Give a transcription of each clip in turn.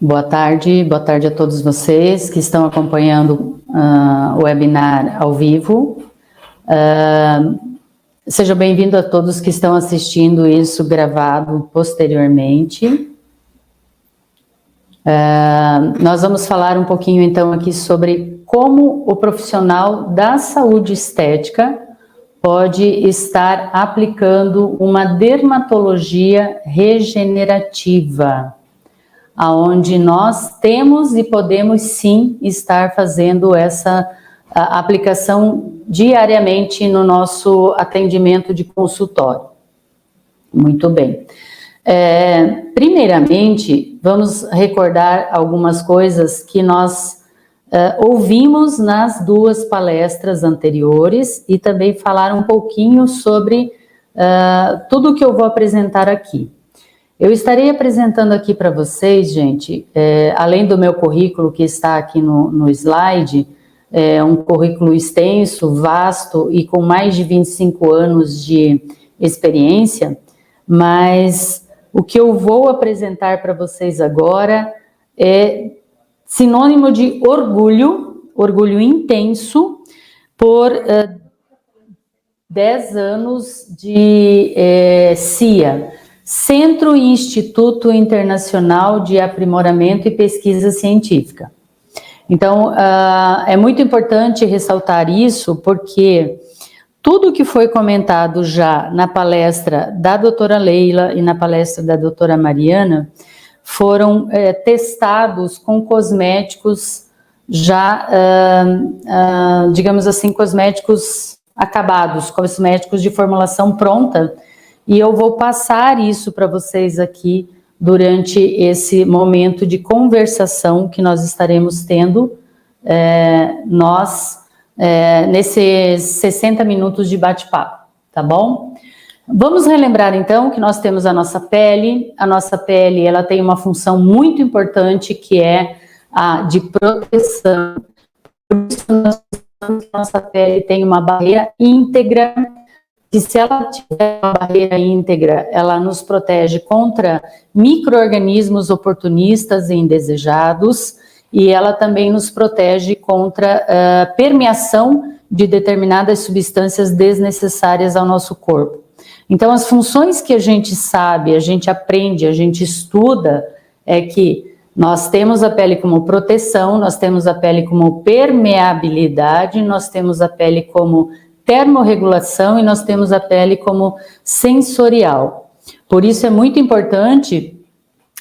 Boa tarde a todos vocês que estão acompanhando o webinar ao vivo. Sejam bem-vindos a todos que estão assistindo isso gravado posteriormente. Nós vamos falar um pouquinho então aqui sobre como o profissional da saúde estética pode estar aplicando uma dermatologia regenerativa, aonde nós temos e podemos sim estar fazendo essa aplicação diariamente no nosso atendimento de consultório. Muito bem. Primeiramente, vamos recordar algumas coisas que nós ouvimos nas duas palestras anteriores e também falar um pouquinho sobre tudo que eu vou apresentar aqui. Eu estarei apresentando aqui para vocês, gente, além do meu currículo que está aqui no slide, um currículo extenso, vasto e com mais de 25 anos de experiência, mas o que eu vou apresentar para vocês agora é sinônimo de orgulho intenso por 10 anos de CIA, Centro e Instituto Internacional de Aprimoramento e Pesquisa Científica. Então, é muito importante ressaltar isso, porque tudo que foi comentado já na palestra da doutora Leila e na palestra da doutora Mariana foram testados com cosméticos já, digamos assim, cosméticos acabados, cosméticos de formulação pronta, e eu vou passar isso para vocês aqui durante esse momento de conversação que nós estaremos tendo, nesses 60 minutos de bate-papo, tá bom? Vamos relembrar então que nós temos a nossa pele ela tem uma função muito importante que é a de proteção, por isso nossa pele tem uma barreira íntegra, que se ela tiver uma barreira íntegra, ela nos protege contra micro-organismos oportunistas e indesejados, e ela também nos protege contra permeação de determinadas substâncias desnecessárias ao nosso corpo. Então, as funções que a gente sabe, a gente aprende, a gente estuda, é que nós temos a pele como proteção, nós temos a pele como permeabilidade, nós temos a pele como termorregulação e nós temos a pele como sensorial. Por isso é muito importante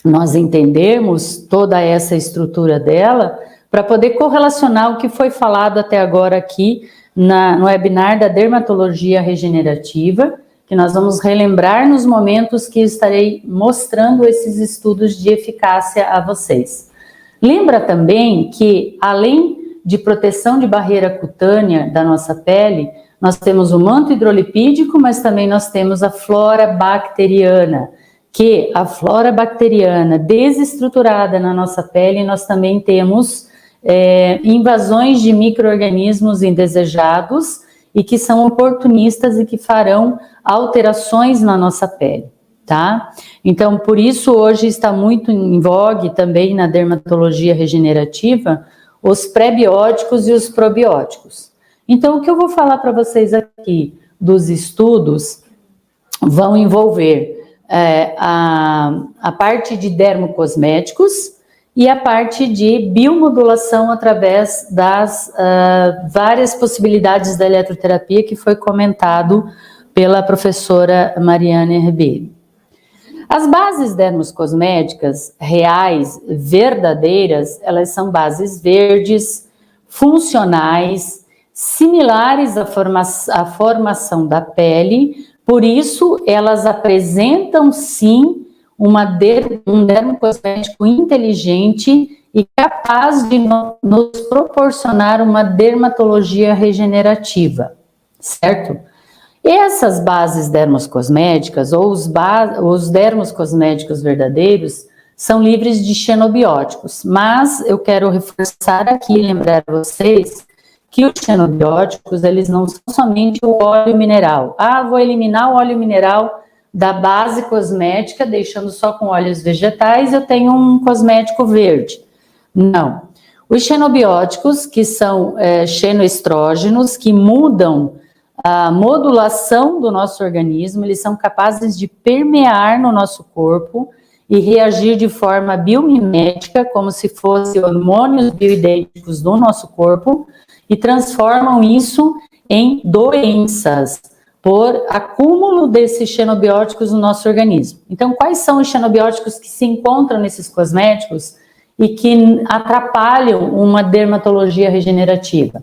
nós entendermos toda essa estrutura dela para poder correlacionar o que foi falado até agora aqui no webinar da dermatologia regenerativa, que nós vamos relembrar nos momentos que estarei mostrando esses estudos de eficácia a vocês. Lembra também que, além de proteção de barreira cutânea da nossa pele, nós temos o manto hidrolipídico, mas também nós temos a flora bacteriana, que a flora bacteriana desestruturada na nossa pele, nós também temos invasões de micro-organismos indesejados e que são oportunistas e que farão alterações na nossa pele, tá? Então, por isso, hoje está muito em vogue também na dermatologia regenerativa os pré-bióticos e os probióticos. Então, o que eu vou falar para vocês aqui dos estudos vão envolver a parte de dermocosméticos e a parte de biomodulação através das várias possibilidades da eletroterapia que foi comentado pela professora Mariana Ribeiro. As bases dermocosméticas reais, verdadeiras, elas são bases verdes, funcionais, similares à formação da pele, por isso elas apresentam sim um dermocosmético inteligente e capaz de nos proporcionar uma dermatologia regenerativa, certo? Essas bases dermocosméticas ou os dermocosméticos verdadeiros são livres de xenobióticos, mas eu quero reforçar aqui e lembrar a vocês que os xenobióticos, eles não são somente o óleo mineral. Ah, vou eliminar o óleo mineral da base cosmética, deixando só com óleos vegetais, eu tenho um cosmético verde. Não. Os xenobióticos, que são xenoestrógenos, que mudam a modulação do nosso organismo, eles são capazes de permear no nosso corpo e reagir de forma biomimética, como se fossem hormônios bioidênticos do nosso corpo, e transformam isso em doenças, por acúmulo desses xenobióticos no nosso organismo. Então, quais são os xenobióticos que se encontram nesses cosméticos e que atrapalham uma dermatologia regenerativa?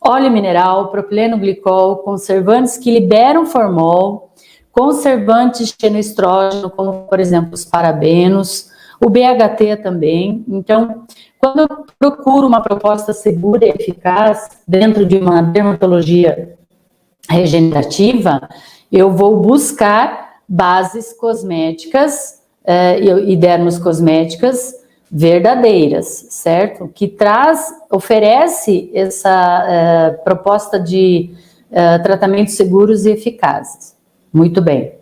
Óleo mineral, propileno glicol, conservantes que liberam formol, conservantes xenoestrógeno, como, por exemplo, os parabenos, o BHT também. Então, quando eu procuro uma proposta segura e eficaz dentro de uma dermatologia regenerativa, eu vou buscar bases cosméticas e dermoscosméticas verdadeiras, certo? Que oferece essa proposta de tratamentos seguros e eficazes. Muito bem.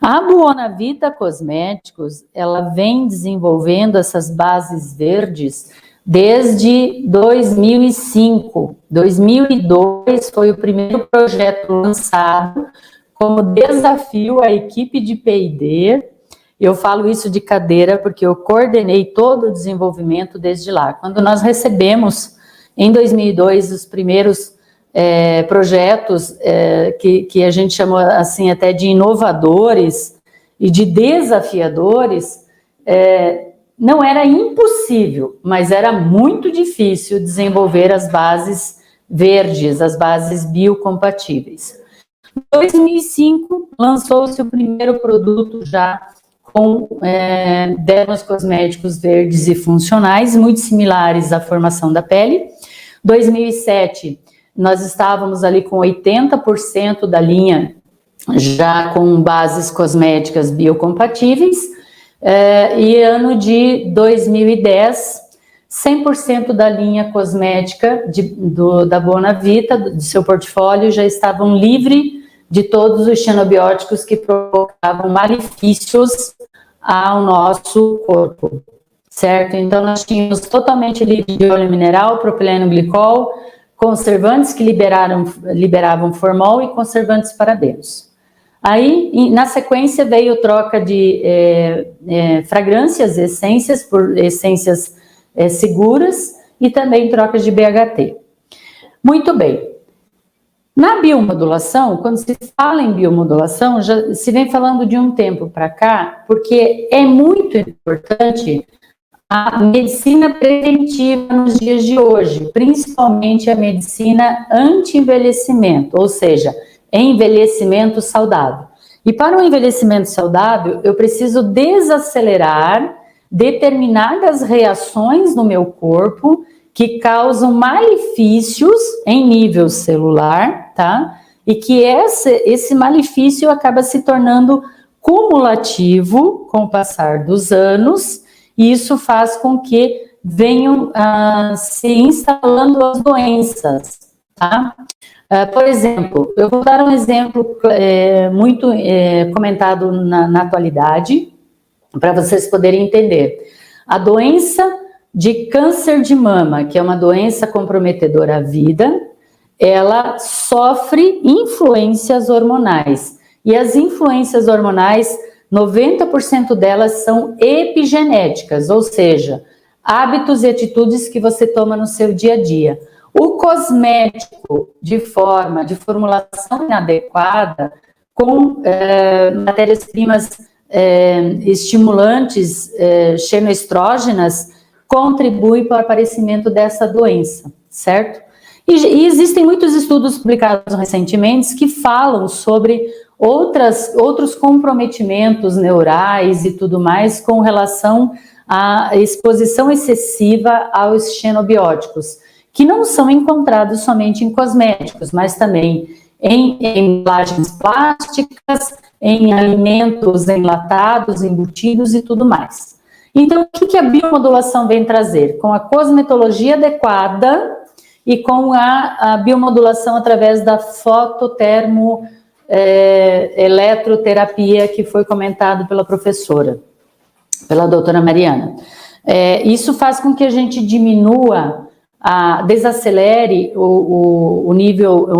A Buonavita Cosméticos, ela vem desenvolvendo essas bases verdes desde 2005. 2002 foi o primeiro projeto lançado como desafio à equipe de P&D. Eu falo isso de cadeira porque eu coordenei todo o desenvolvimento desde lá. Quando nós recebemos, em 2002, os primeiros projetos que a gente chamou assim até de inovadores e de desafiadores, não era impossível, mas era muito difícil desenvolver as bases verdes, as bases biocompatíveis. Em 2005, lançou-se o primeiro produto já com dermoscosméticos verdes e funcionais, muito similares à formação da pele. Em 2007, nós estávamos ali com 80% da linha já com bases cosméticas biocompatíveis, e ano de 2010, 100% da linha cosmética da Buonavita, do seu portfólio, já estavam livres de todos os xenobióticos que provocavam malefícios ao nosso corpo, certo? Então, nós tínhamos totalmente livre de óleo mineral, propileno glicol, conservantes que liberavam formol e conservantes parabenos. Aí, na sequência, veio troca de fragrâncias, essências, por essências seguras e também troca de BHT. Muito bem. Na biomodulação, quando se fala em biomodulação, já se vem falando de um tempo para cá, porque é muito importante a medicina preventiva nos dias de hoje, principalmente a medicina anti-envelhecimento, ou seja, envelhecimento saudável. E para o envelhecimento saudável, eu preciso desacelerar determinadas reações no meu corpo que causam malefícios em nível celular, tá? E que esse malefício acaba se tornando cumulativo com o passar dos anos, e isso faz com que venham se instalando as doenças, tá? Por exemplo, eu vou dar um exemplo muito comentado na atualidade, para vocês poderem entender. A doença de câncer de mama, que é uma doença comprometedora à vida, ela sofre influências hormonais. E as influências hormonais, 90% delas são epigenéticas, ou seja, hábitos e atitudes que você toma no seu dia a dia. O cosmético de formulação inadequada, com matérias-primas estimulantes xenoestrógenas, contribui para o aparecimento dessa doença, certo? E existem muitos estudos publicados recentemente que falam sobre outros comprometimentos neurais e tudo mais com relação à exposição excessiva aos xenobióticos, que não são encontrados somente em cosméticos, mas também em embalagens plásticas, em alimentos enlatados, embutidos e tudo mais. Então, o que a biomodulação vem trazer? Com a cosmetologia adequada e com a biomodulação através da fototermo eletroterapia que foi comentado pela professora, pela doutora Mariana. Isso faz com que a gente diminua, desacelere o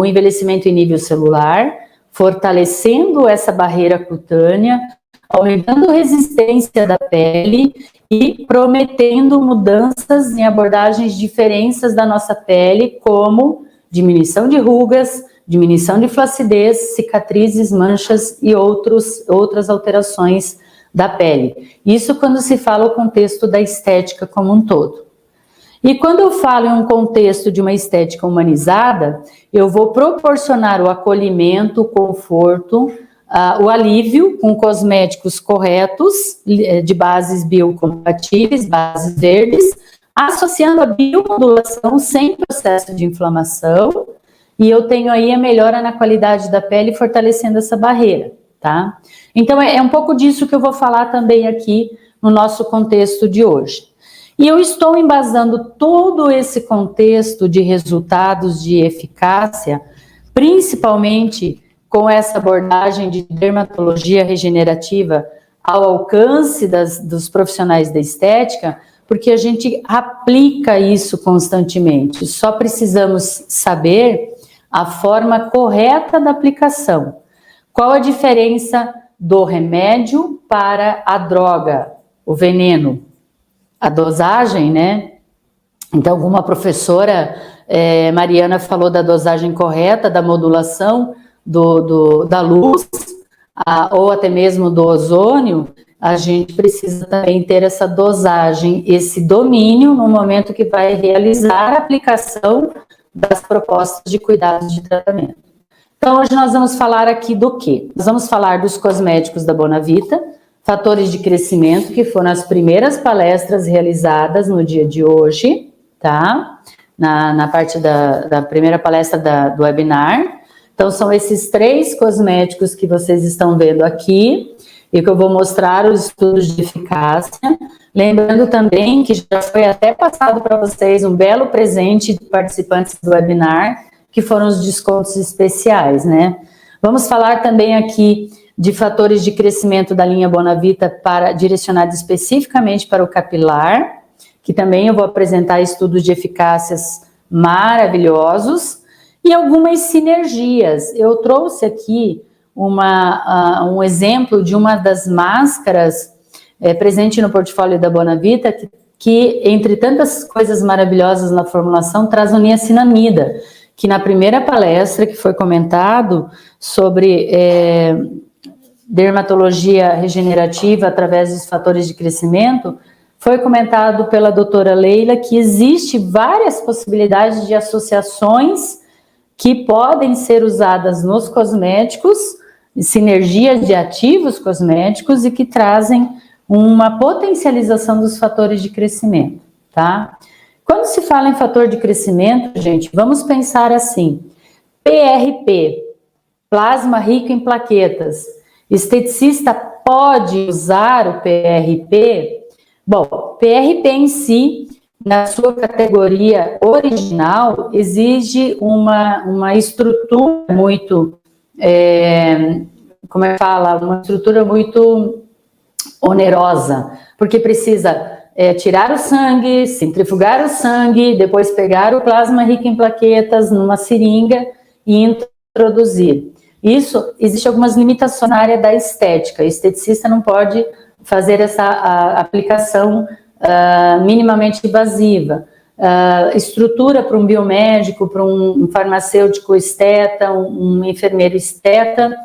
envelhecimento em nível celular, fortalecendo essa barreira cutânea, aumentando a resistência da pele e prometendo mudanças em abordagens diferentes da nossa pele, como diminuição de rugas, diminuição de flacidez, cicatrizes, manchas e outras alterações da pele. Isso quando se fala o contexto da estética como um todo. E quando eu falo em um contexto de uma estética humanizada, eu vou proporcionar o acolhimento, o conforto, o alívio com cosméticos corretos, de bases biocompatíveis, bases verdes, associando a biomodulação sem processo de inflamação, e eu tenho aí a melhora na qualidade da pele, fortalecendo essa barreira, tá? Então, é um pouco disso que eu vou falar também aqui no nosso contexto de hoje. E eu estou embasando todo esse contexto de resultados de eficácia, principalmente com essa abordagem de dermatologia regenerativa ao alcance dos profissionais da estética, porque a gente aplica isso constantemente. Só precisamos saber a forma correta da aplicação. Qual a diferença do remédio para a droga, o veneno? A dosagem, né? Então, como a professora Mariana falou da dosagem correta, da modulação da luz, ou até mesmo do ozônio, a gente precisa também ter essa dosagem, esse domínio no momento que vai realizar a aplicação das propostas de cuidados de tratamento. Então, hoje nós vamos falar aqui do quê? Nós vamos falar dos cosméticos da Bonavita, fatores de crescimento, que foram as primeiras palestras realizadas no dia de hoje, tá? Na parte da primeira palestra do webinar. Então, são esses 3 cosméticos que vocês estão vendo aqui, e que eu vou mostrar os estudos de eficácia. Lembrando também que já foi até passado para vocês um belo presente de participantes do webinar, que foram os descontos especiais, né? Vamos falar também aqui de fatores de crescimento da linha Bonavita direcionados especificamente para o capilar, que também eu vou apresentar estudos de eficácias maravilhosos e algumas sinergias. Eu trouxe aqui um exemplo de uma das máscaras presente no portfólio da Bonavita, que entre tantas coisas maravilhosas na formulação, traz o niacinamida, que na primeira palestra que foi comentado sobre dermatologia regenerativa através dos fatores de crescimento, foi comentado pela doutora Leila que existe várias possibilidades de associações que podem ser usadas nos cosméticos, sinergias de ativos cosméticos e que trazem uma potencialização dos fatores de crescimento, tá? Quando se fala em fator de crescimento, gente, vamos pensar assim, PRP, plasma rico em plaquetas, esteticista pode usar o PRP? Bom, PRP em si, na sua categoria original, exige uma estrutura muito, uma estrutura muito onerosa, porque precisa tirar o sangue, centrifugar o sangue, depois pegar o plasma rico em plaquetas numa seringa e introduzir. Isso, existe algumas limitações na área da estética. O esteticista não pode fazer essa aplicação minimamente invasiva. Estrutura para um biomédico, para um farmacêutico esteta, um enfermeiro esteta,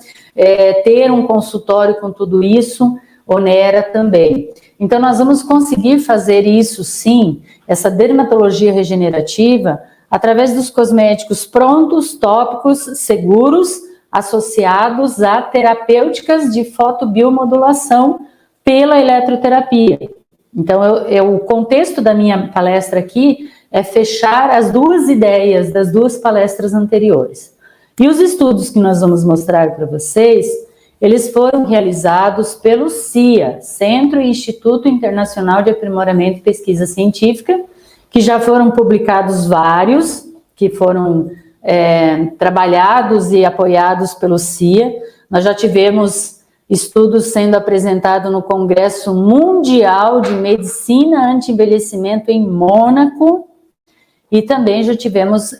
ter um consultório com tudo isso onera também. Então, nós vamos conseguir fazer isso, sim, essa dermatologia regenerativa, através dos cosméticos prontos, tópicos, seguros, associados a terapêuticas de fotobiomodulação pela eletroterapia. Então, o contexto da minha palestra aqui é fechar as 2 ideias das 2 palestras anteriores. E os estudos que nós vamos mostrar para vocês, eles foram realizados pelo CIA, Centro e Instituto Internacional de Aprimoramento e Pesquisa Científica, que já foram publicados vários, que foram trabalhados e apoiados pelo CIA. Nós já tivemos estudos sendo apresentados no Congresso Mundial de Medicina Anti-Envelhecimento em Mônaco, e também já tivemos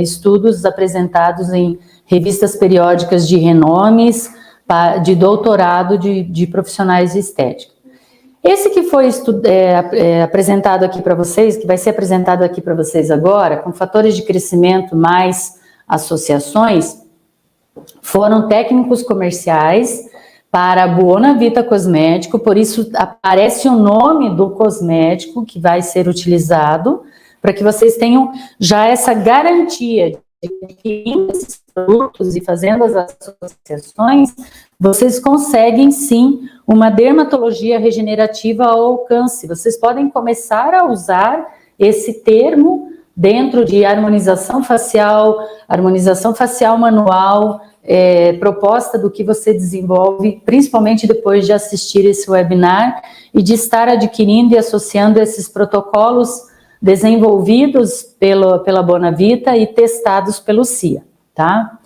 estudos apresentados em revistas periódicas de renomes, de doutorado de profissionais de estética. Esse que foi apresentado aqui para vocês, que vai ser apresentado aqui para vocês agora, com fatores de crescimento mais associações, foram técnicos comerciais para a Buonavita Cosmético, por isso aparece o nome do cosmético que vai ser utilizado, para que vocês tenham já essa garantia de que esses produtos e fazendo as associações, vocês conseguem sim uma dermatologia regenerativa ao alcance. Vocês podem começar a usar esse termo dentro de harmonização facial manual, proposta do que você desenvolve, principalmente depois de assistir esse webinar e de estar adquirindo e associando esses protocolos desenvolvidos pela Buonavita e testados pelo CIA, tá?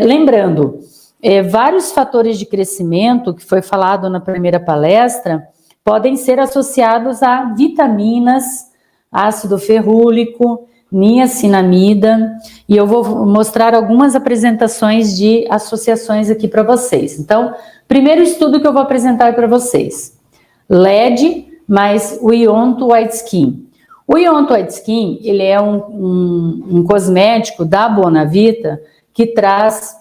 Lembrando, vários fatores de crescimento, que foi falado na primeira palestra, podem ser associados a vitaminas, ácido ferrúlico, niacinamida, e eu vou mostrar algumas apresentações de associações aqui para vocês. Então, primeiro estudo que eu vou apresentar para vocês, LED mais o Ionto White Skin. O Ionto White Skin, ele é um cosmético da Buonavita que traz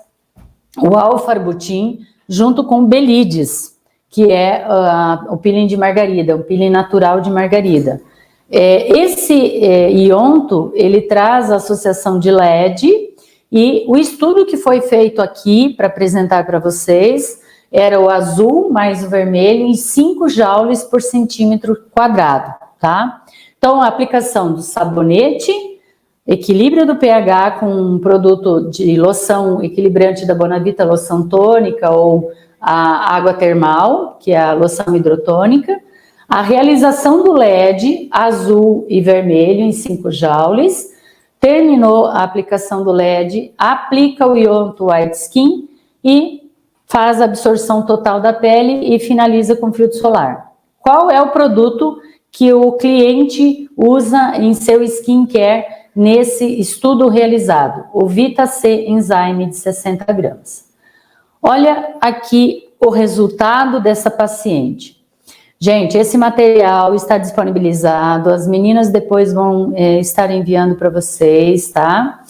o alfarbutin junto com o Belides, que é o peeling de margarida, o peeling natural de margarida. Esse Ionto, ele traz a associação de LED, e o estudo que foi feito aqui para apresentar para vocês era o azul mais o vermelho em 5 joules por centímetro quadrado, tá? Então, a aplicação do sabonete, equilíbrio do pH com um produto de loção equilibrante da Buonavita, loção tônica ou a água termal, que é a loção hidrotônica, a realização do LED azul e vermelho em 5 joules, terminou a aplicação do LED, aplica o Ionto White Skin e faz a absorção total da pele e finaliza com filtro solar. Qual é o produto que o cliente usa em seu skincare nesse estudo realizado? O Vita C Enzyme de 60 gramas. Olha aqui o resultado dessa paciente. Gente, esse material está disponibilizado, as meninas depois vão estar enviando para vocês, tá?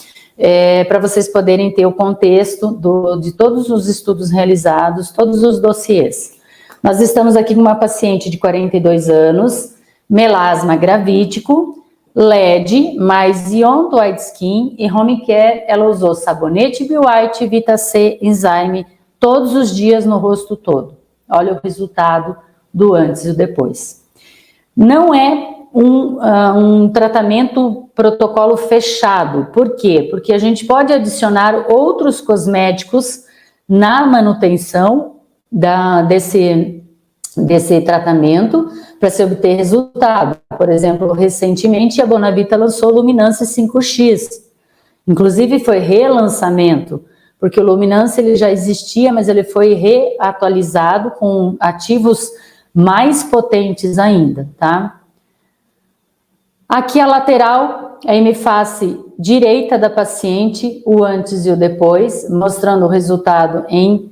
Para vocês poderem ter o contexto de todos os estudos realizados, todos os dossiês. Nós estamos aqui com uma paciente de 42 anos, melasma gravídico, LED, mais Ionto White Skin e Home Care. Ela usou sabonete Be White, Vita C, Enzyme, todos os dias no rosto todo. Olha o resultado do antes e o depois. Não é um tratamento protocolo fechado. Por quê? Porque a gente pode adicionar outros cosméticos na manutenção desse tratamento para se obter resultado. Por exemplo, recentemente a Buonavita lançou o Luminance 5X. Inclusive foi relançamento, porque o Luminance ele já existia, mas ele foi reatualizado com ativos mais potentes ainda, tá? Aqui a lateral, a hemiface direita da paciente, o antes e o depois, mostrando o resultado em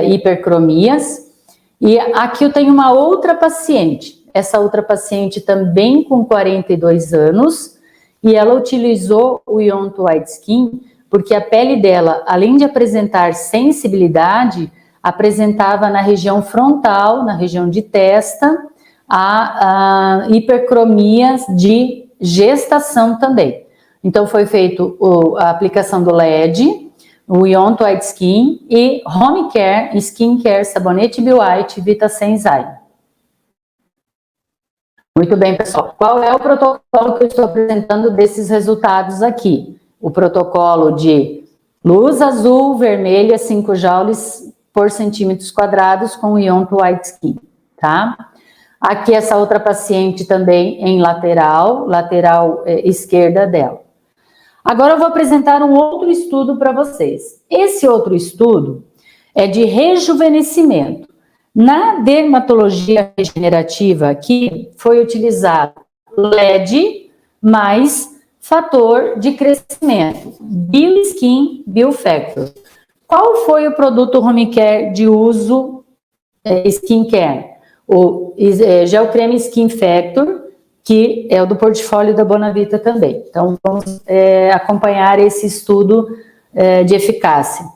hipercromias. E aqui eu tenho uma outra paciente, essa outra paciente também com 42 anos, e ela utilizou o Ionto White Skin, porque a pele dela, além de apresentar sensibilidade, apresentava na região frontal, na região de testa, a hipercromias de gestação também. Então foi feito a aplicação do LED, o Ionto White Skin e Home Care, Skin Care, sabonete Be White, Vita C Enzyme. Muito bem, pessoal. Qual é o protocolo que eu estou apresentando desses resultados aqui? O protocolo de luz azul, vermelha, 5 joules por centímetros quadrados com o Ionto White Skin, tá? Aqui essa outra paciente também em lateral esquerda dela. Agora eu vou apresentar um outro estudo para vocês. Esse outro estudo é de rejuvenescimento. Na dermatologia regenerativa, aqui foi utilizado LED mais fator de crescimento, BioSkin Biofactor. Qual foi o produto home care de uso skincare? O gel creme Skin Factor, que é o do portfólio da Bonavita também. Então, vamos acompanhar esse estudo de eficácia.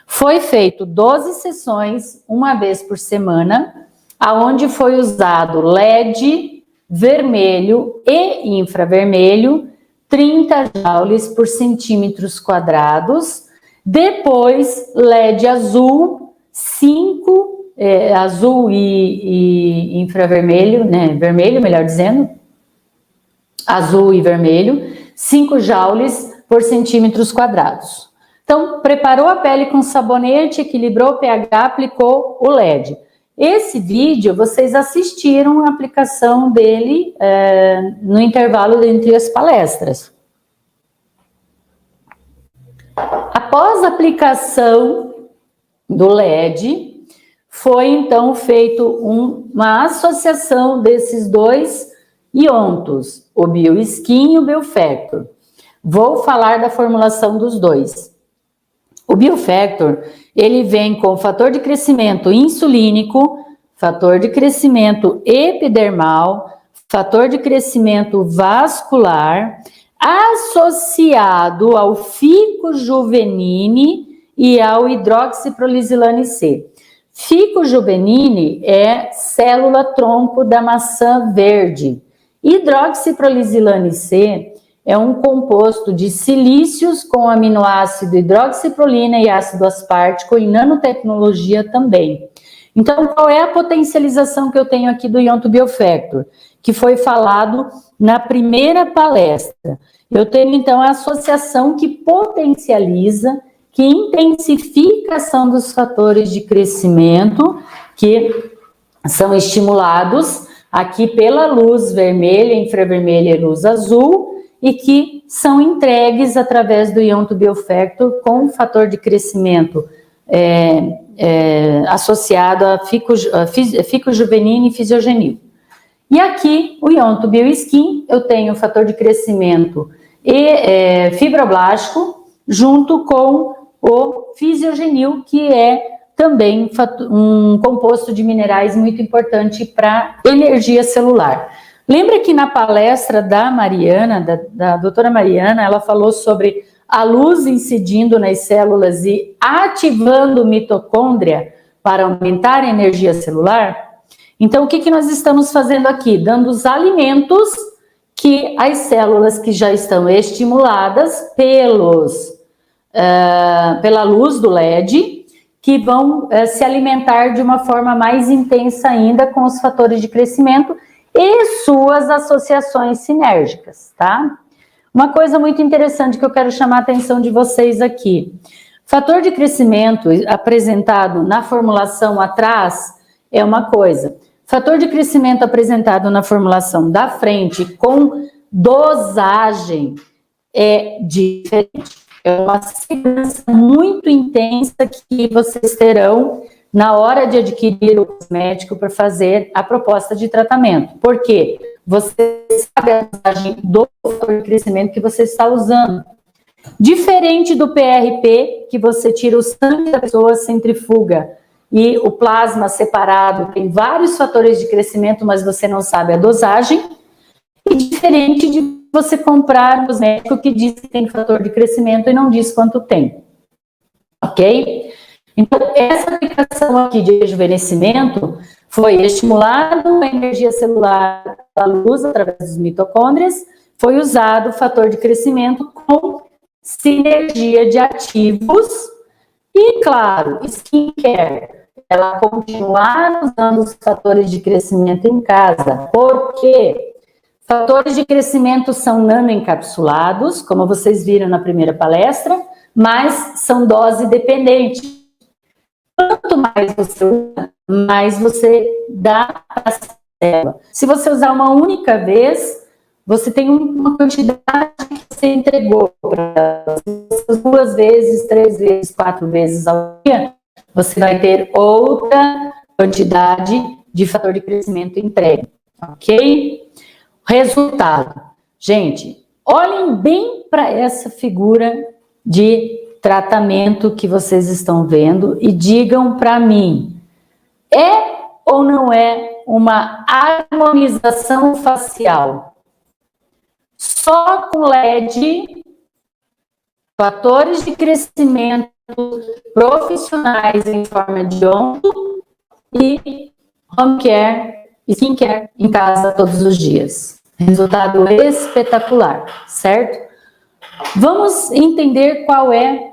Foi feito 12 sessões, uma vez por semana, aonde foi usado LED vermelho e infravermelho, 30 joules por centímetros quadrados. Depois, LED azul, 5 azul e infravermelho, né, vermelho, melhor dizendo, azul e vermelho, 5 joules por centímetros quadrados. Então, preparou a pele com sabonete, equilibrou o pH, aplicou o LED. Esse vídeo, vocês assistiram a aplicação dele no intervalo entre as palestras. Após a aplicação do LED, foi então feito uma associação desses dois iontos, o BioSkin e o Biofactor. Vou falar da formulação dos dois. O Biofactor, ele vem com fator de crescimento insulínico, fator de crescimento epidermal, fator de crescimento vascular, associado ao ficojuvenine e ao hidroxiprolisilane C. Ficojuvenine é célula tronco da maçã verde. Hidroxiprolisilane C é um composto de silícios com aminoácido hidroxiprolina e ácido aspartico em nanotecnologia também. Então, qual é a potencialização que eu tenho aqui do ionto Biofactor? Que foi falado na primeira palestra. Eu tenho, então, a associação que potencializa, que intensifica a ação dos fatores de crescimento, que são estimulados aqui pela luz vermelha, infravermelha e luz azul, e que são entregues através do ionto Biofactor com fator de crescimento associado a ficojuvenine e fisiogenil. E aqui, o ionto BioSkin, eu tenho fator de crescimento e fibroblástico, junto com o fisiogenil, que é também um composto de minerais muito importante para energia celular. Lembra que na palestra da Mariana, da doutora Mariana, ela falou sobre a luz incidindo nas células e ativando mitocôndria para aumentar a energia celular? Então, o que nós estamos fazendo aqui? Dando os alimentos que as células que já estão estimuladas pela luz do LED, que vão se alimentar de uma forma mais intensa ainda com os fatores de crescimento e suas associações sinérgicas, tá? Uma coisa muito interessante que eu quero chamar a atenção de vocês aqui. Fator de crescimento apresentado na formulação atrás é uma coisa. Fator de crescimento apresentado na formulação da frente com dosagem é diferente. É uma segurança muito intensa que vocês terão na hora de adquirir o cosmético para fazer a proposta de tratamento. Por quê? Você sabe a dosagem do fator de crescimento que você está usando. Diferente do PRP, que você tira o sangue da pessoa, centrifuga, e o plasma separado tem vários fatores de crescimento, mas você não sabe a dosagem. E diferente de você comprar um cosmético que diz que tem fator de crescimento e não diz quanto tem. Ok? Então, essa aplicação aqui de rejuvenescimento foi estimulado a energia celular da luz através dos mitocôndrias, foi usado o fator de crescimento com sinergia de ativos e, claro, skincare. Ela continuar usando os fatores de crescimento em casa. Por quê? Fatores de crescimento são nanoencapsulados, como vocês viram na primeira palestra, mas são dose dependente. Quanto mais você usa, mais você dá para a célula. Se você usar uma única vez, você tem uma quantidade que você entregou para elas 2 vezes, 3 vezes, 4 vezes ao dia, você vai ter outra quantidade de fator de crescimento entregue, ok? Resultado. Gente, olhem bem para essa figura de tratamento que vocês estão vendo e digam para mim, é ou não é uma harmonização facial? Só com LED, fatores de crescimento profissionais em forma de ondo e home care e skincare em casa todos os dias. Resultado espetacular, certo? Vamos entender qual é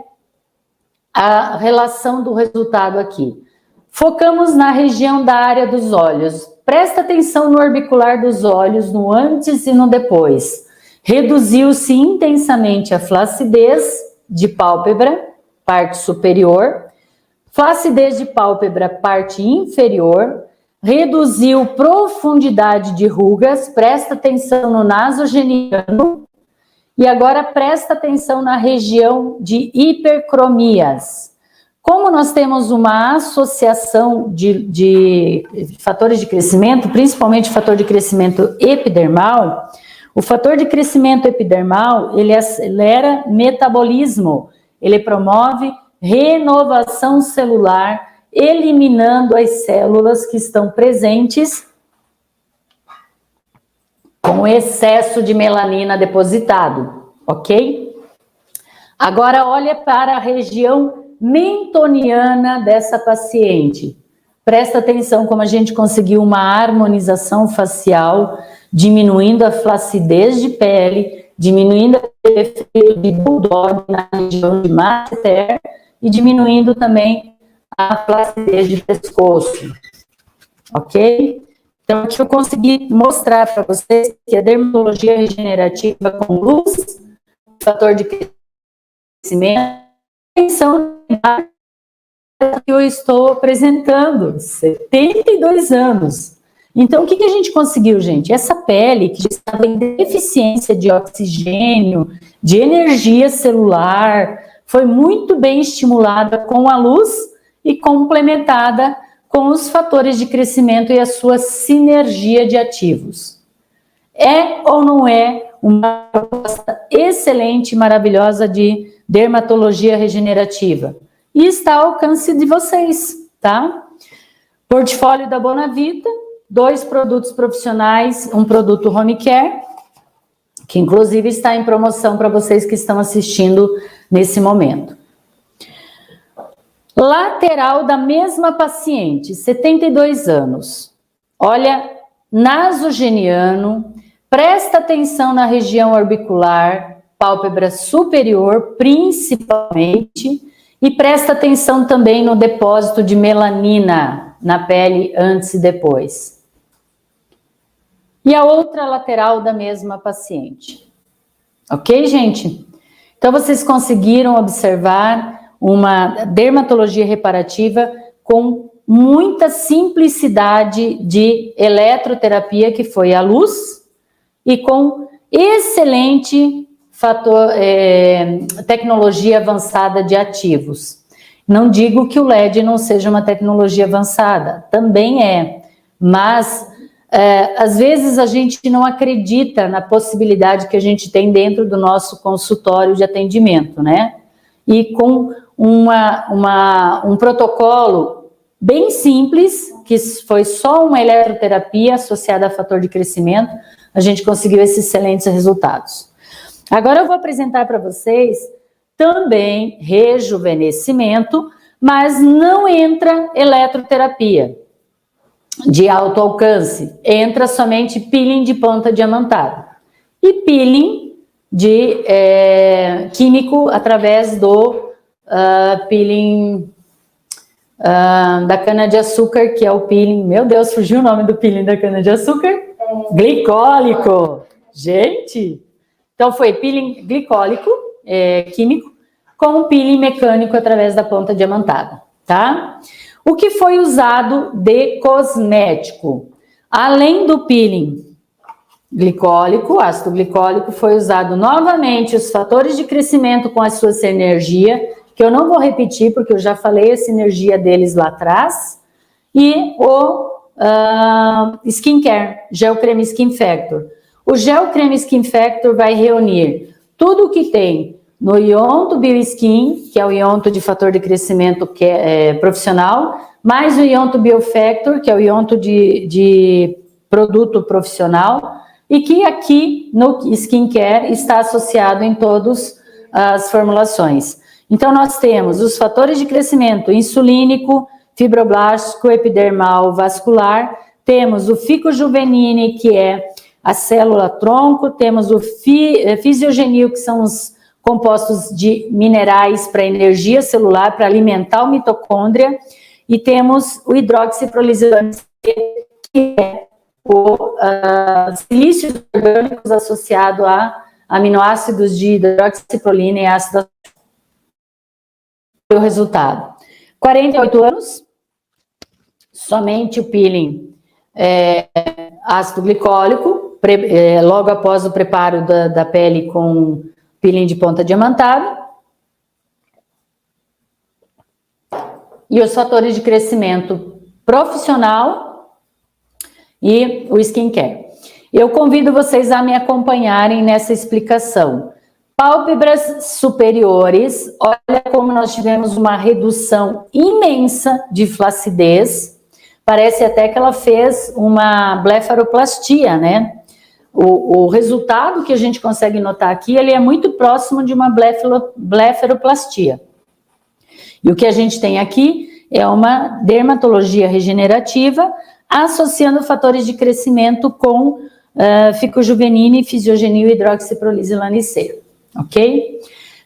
a relação do resultado aqui. Focamos na região da área dos olhos. Presta atenção no orbicular dos olhos, no antes e no depois. Reduziu-se intensamente a flacidez de pálpebra, parte superior, flacidez de pálpebra, parte inferior, reduziu profundidade de rugas, presta atenção no nasogeniano, e agora presta atenção na região de hipercromias. Como nós temos uma associação de fatores de crescimento, principalmente fator de crescimento epidermal, o fator de crescimento epidermal, ele acelera metabolismo, ele promove renovação celular, eliminando as células que estão presentes com excesso de melanina depositado, ok? Agora olha para a região mentoniana dessa paciente. Presta atenção como a gente conseguiu uma harmonização facial, diminuindo a flacidez de pele, diminuindo o efeito de bulldog na região de masseter e diminuindo também a flacidez de pescoço, ok? Então, aqui eu consegui mostrar para vocês que a dermatologia regenerativa com luz, fator de crescimento, atenção que eu estou apresentando, 72 anos. Então, o que a gente conseguiu, gente? Essa pele que estava em deficiência de oxigênio, de energia celular, foi muito bem estimulada com a luz e complementada com os fatores de crescimento e a sua sinergia de ativos. É ou não é uma proposta excelente, maravilhosa de dermatologia regenerativa? E está ao alcance de vocês, tá? Portfólio da Bonavita, 2 produtos profissionais, um produto home care, que inclusive está em promoção para vocês que estão assistindo nesse momento. Lateral da mesma paciente, 72 anos. Olha, nasogeniano, presta atenção na região orbicular, pálpebra superior, principalmente, e presta atenção também no depósito de melanina na pele antes e depois. E a outra lateral da mesma paciente. Ok, gente? Então, vocês conseguiram observar uma dermatologia reparativa com muita simplicidade de eletroterapia, que foi a luz, e com excelente tecnologia avançada de ativos. Não digo que o LED não seja uma tecnologia avançada, também é, mas às vezes a gente não acredita na possibilidade que a gente tem dentro do nosso consultório de atendimento, né? E com um protocolo bem simples, que foi só uma eletroterapia associada a fator de crescimento, a gente conseguiu esses excelentes resultados. Agora eu vou apresentar para vocês também rejuvenescimento, mas não entra eletroterapia de alto alcance, entra somente peeling de ponta diamantada e peeling de químico através do peeling da cana-de-açúcar, que é o peeling, meu Deus, fugiu o nome do peeling da cana-de-açúcar? Glicólico. Gente, então foi peeling glicólico, químico, com peeling mecânico através da ponta diamantada, tá? O que foi usado de cosmético? Além do peeling glicólico, ácido glicólico, foi usado novamente os fatores de crescimento com a sua sinergia, que eu não vou repetir porque eu já falei a sinergia deles lá atrás, e o skincare, gel creme Skin Factor. O gel creme Skin Factor vai reunir tudo o que tem no Ionto Bioskin, que é o ionto de fator de crescimento profissional, mais o Ionto Biofactor, que é o ionto de produto profissional, e que aqui no skincare está associado em todas as formulações. Então, nós temos os fatores de crescimento insulínico, fibroblástico, epidermal, vascular, temos o ficojuvenine, que é a célula tronco, temos o fisiogenil, que são os compostos de minerais para energia celular, para alimentar o mitocôndria, e temos o hidroxiprolisilano C, que é o silícios orgânicos associado a aminoácidos de hidroxiprolina e ácido. O resultado: 48 anos, somente o peeling ácido glicólico, logo após o preparo da pele com peeling de ponta diamantada, e os fatores de crescimento profissional e o skincare. Eu convido vocês a me acompanharem nessa explicação. Pálpebras superiores, olha como nós tivemos uma redução imensa de flacidez, parece até que ela fez uma blefaroplastia, né? O resultado que a gente consegue notar aqui, ele é muito próximo de uma blefaroplastia. E o que a gente tem aqui é uma dermatologia regenerativa associando fatores de crescimento com ficojuvenine, fisiogenil e hidroxiprolisilane C, ok?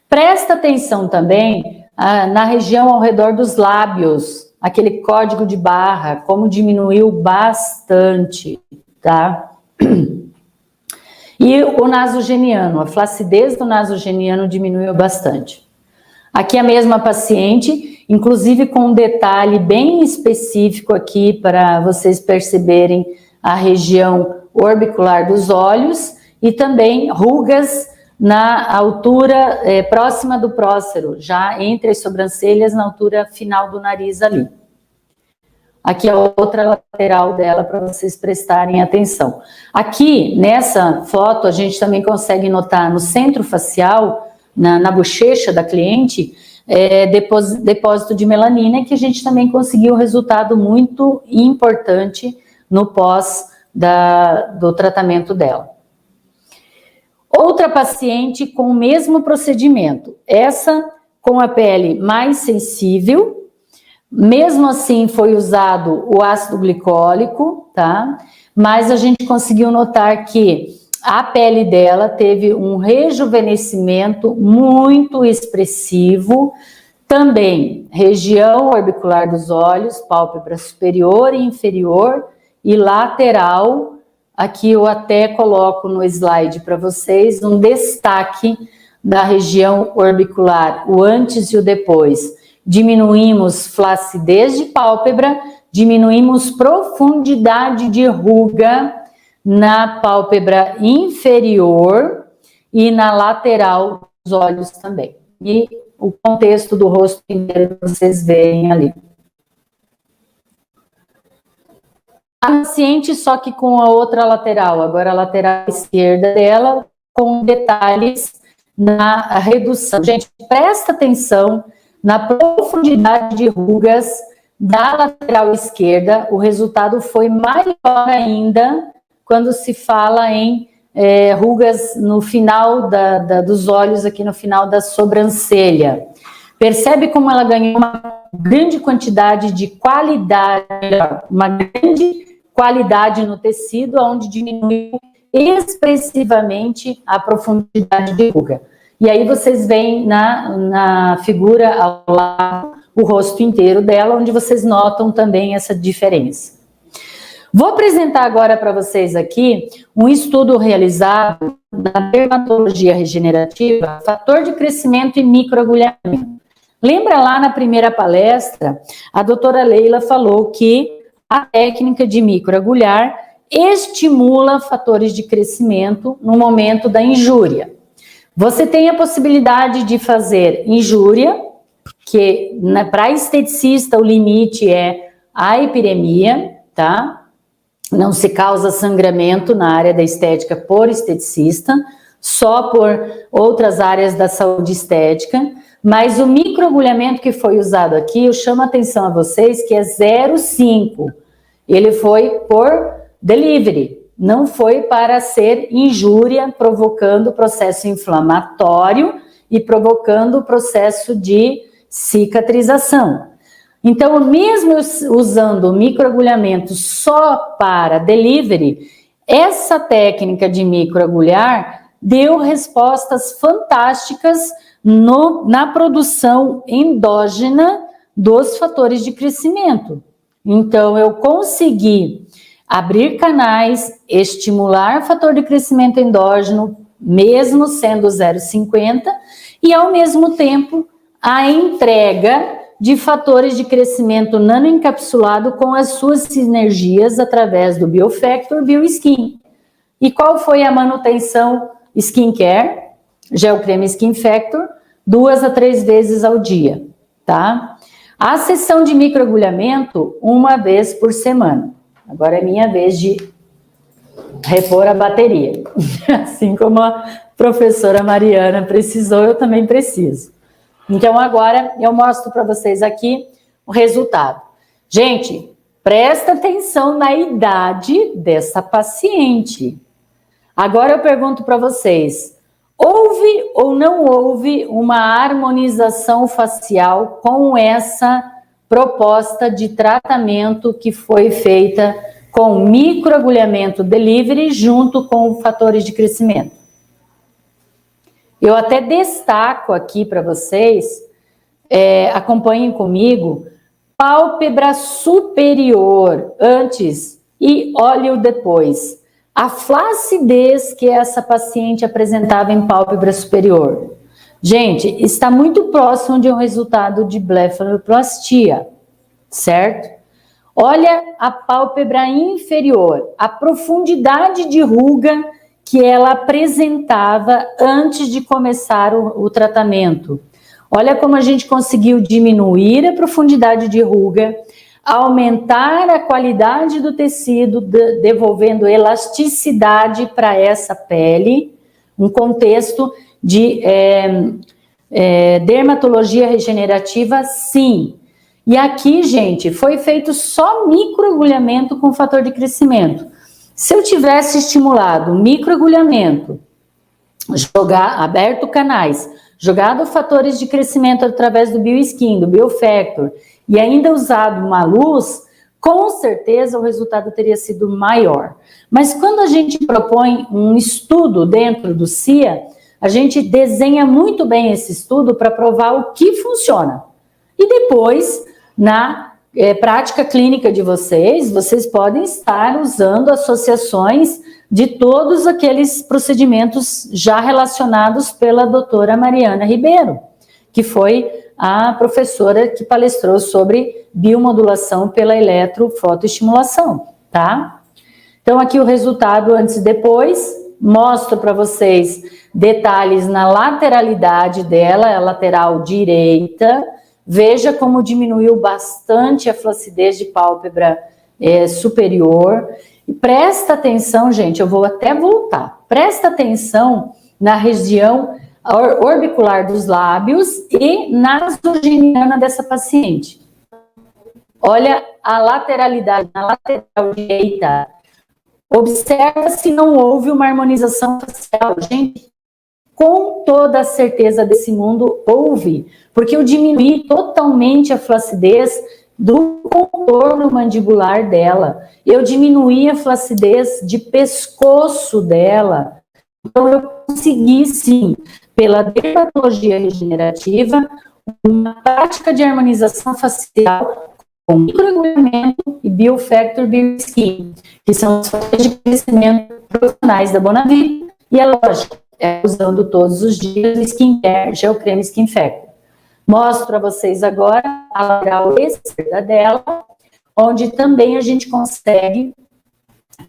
Presta atenção também na região ao redor dos lábios, aquele código de barra, como diminuiu bastante, tá? E o nasogeniano, a flacidez do nasogeniano diminuiu bastante. Aqui a mesma paciente, inclusive com um detalhe bem específico aqui para vocês perceberem a região orbicular dos olhos e também rugas na altura próxima do prócero, já entre as sobrancelhas, na altura final do nariz ali. Aqui é a outra lateral dela para vocês prestarem atenção. Aqui, nessa foto, a gente também consegue notar no centro facial, na bochecha da cliente, depósito de melanina, que a gente também conseguiu um resultado muito importante no pós do tratamento dela. Outra paciente com o mesmo procedimento, essa com a pele mais sensível, mesmo assim foi usado o ácido glicólico, tá? Mas a gente conseguiu notar que a pele dela teve um rejuvenescimento muito expressivo, também região orbicular dos olhos, pálpebra superior e inferior e lateral. Aqui eu até coloco no slide para vocês um destaque da região orbicular, o antes e o depois. Diminuímos flacidez de pálpebra, diminuímos profundidade de ruga na pálpebra inferior e na lateral dos olhos também. E o contexto do rosto inteiro vocês veem ali. A paciente só que com a outra lateral, agora a lateral esquerda dela, com detalhes na redução. Gente, presta atenção na profundidade de rugas da lateral esquerda, o resultado foi maior ainda quando se fala em rugas no final dos olhos, aqui no final da sobrancelha. Percebe como ela ganhou uma grande quantidade de qualidade, uma grande qualidade no tecido, onde diminuiu expressivamente a profundidade de ruga. E aí vocês veem na figura ao lado o rosto inteiro dela, onde vocês notam também essa diferença. Vou apresentar agora para vocês aqui um estudo realizado na dermatologia regenerativa, fator de crescimento e microagulhamento. Lembra lá na primeira palestra, a doutora Leila falou que a técnica de microagulhar estimula fatores de crescimento no momento da injúria. Você tem a possibilidade de fazer injúria, que para esteticista o limite é a hipiremia, tá? Não se causa sangramento na área da estética por esteticista, só por outras áreas da saúde estética, mas o microagulhamento que foi usado aqui, eu chamo a atenção a vocês que é 0,5. Ele foi por delivery, não foi para ser injúria, provocando processo inflamatório e provocando o processo de cicatrização. Então, mesmo usando o microagulhamento só para delivery, essa técnica de microagulhar deu respostas fantásticas na produção endógena dos fatores de crescimento. Então, eu consegui abrir canais, estimular fator de crescimento endógeno, mesmo sendo 0,50, e ao mesmo tempo a entrega de fatores de crescimento nanoencapsulado com as suas sinergias através do Biofactor BioSkin. E qual foi a manutenção skincare? Gel creme Skin Factor, 2 a 3 vezes ao dia, tá? A sessão de microagulhamento, 1 vez por semana. Agora é minha vez de repor a bateria. Assim como a professora Mariana precisou, eu também preciso. Então, agora eu mostro para vocês aqui o resultado. Gente, presta atenção na idade dessa paciente. Agora eu pergunto para vocês, houve ou não houve uma harmonização facial com essa proposta de tratamento que foi feita com microagulhamento delivery junto com fatores de crescimento? Eu até destaco aqui para vocês, acompanhem comigo, pálpebra superior antes e óleo depois. A flacidez que essa paciente apresentava em pálpebra superior. Gente, está muito próximo de um resultado de blefaroplastia, certo? Olha a pálpebra inferior, a profundidade de ruga que ela apresentava antes de começar o tratamento. Olha como a gente conseguiu diminuir a profundidade de ruga, aumentar a qualidade do tecido, devolvendo elasticidade para essa pele, um contexto de dermatologia regenerativa, sim. E aqui, gente, foi feito só microagulhamento com fator de crescimento. Se eu tivesse estimulado microagulhamento, aberto canais, jogado fatores de crescimento através do BioSkin, do Biofactor, e ainda usado uma luz, com certeza o resultado teria sido maior. Mas quando a gente propõe um estudo dentro do CIA, a gente desenha muito bem esse estudo para provar o que funciona. E depois, na prática clínica de vocês podem estar usando associações de todos aqueles procedimentos já relacionados pela doutora Mariana Ribeiro, que foi a professora que palestrou sobre biomodulação pela eletrofotoestimulação, tá? Então, aqui o resultado antes e depois, mostro para vocês detalhes na lateralidade dela, a lateral direita. Veja como diminuiu bastante a flacidez de pálpebra superior. E presta atenção, gente, eu vou até voltar. Presta atenção na região orbicular dos lábios e nasogeniana dessa paciente. Olha a lateralidade, na lateral direita. Observa se não houve uma harmonização facial. Gente, com toda a certeza desse mundo, houve, porque eu diminuí totalmente a flacidez do contorno mandibular dela, eu diminuí a flacidez de pescoço dela. Então, eu consegui, sim, pela dermatologia regenerativa, uma prática de harmonização facial com microagulhamento e Biofactor BioSkin, que são os fatores de crescimento profissionais da Bonavita, e é lógico, usando todos os dias o skincare, gel creme Skin Factor. Mostro para vocês agora a lateral esquerda dela, onde também a gente consegue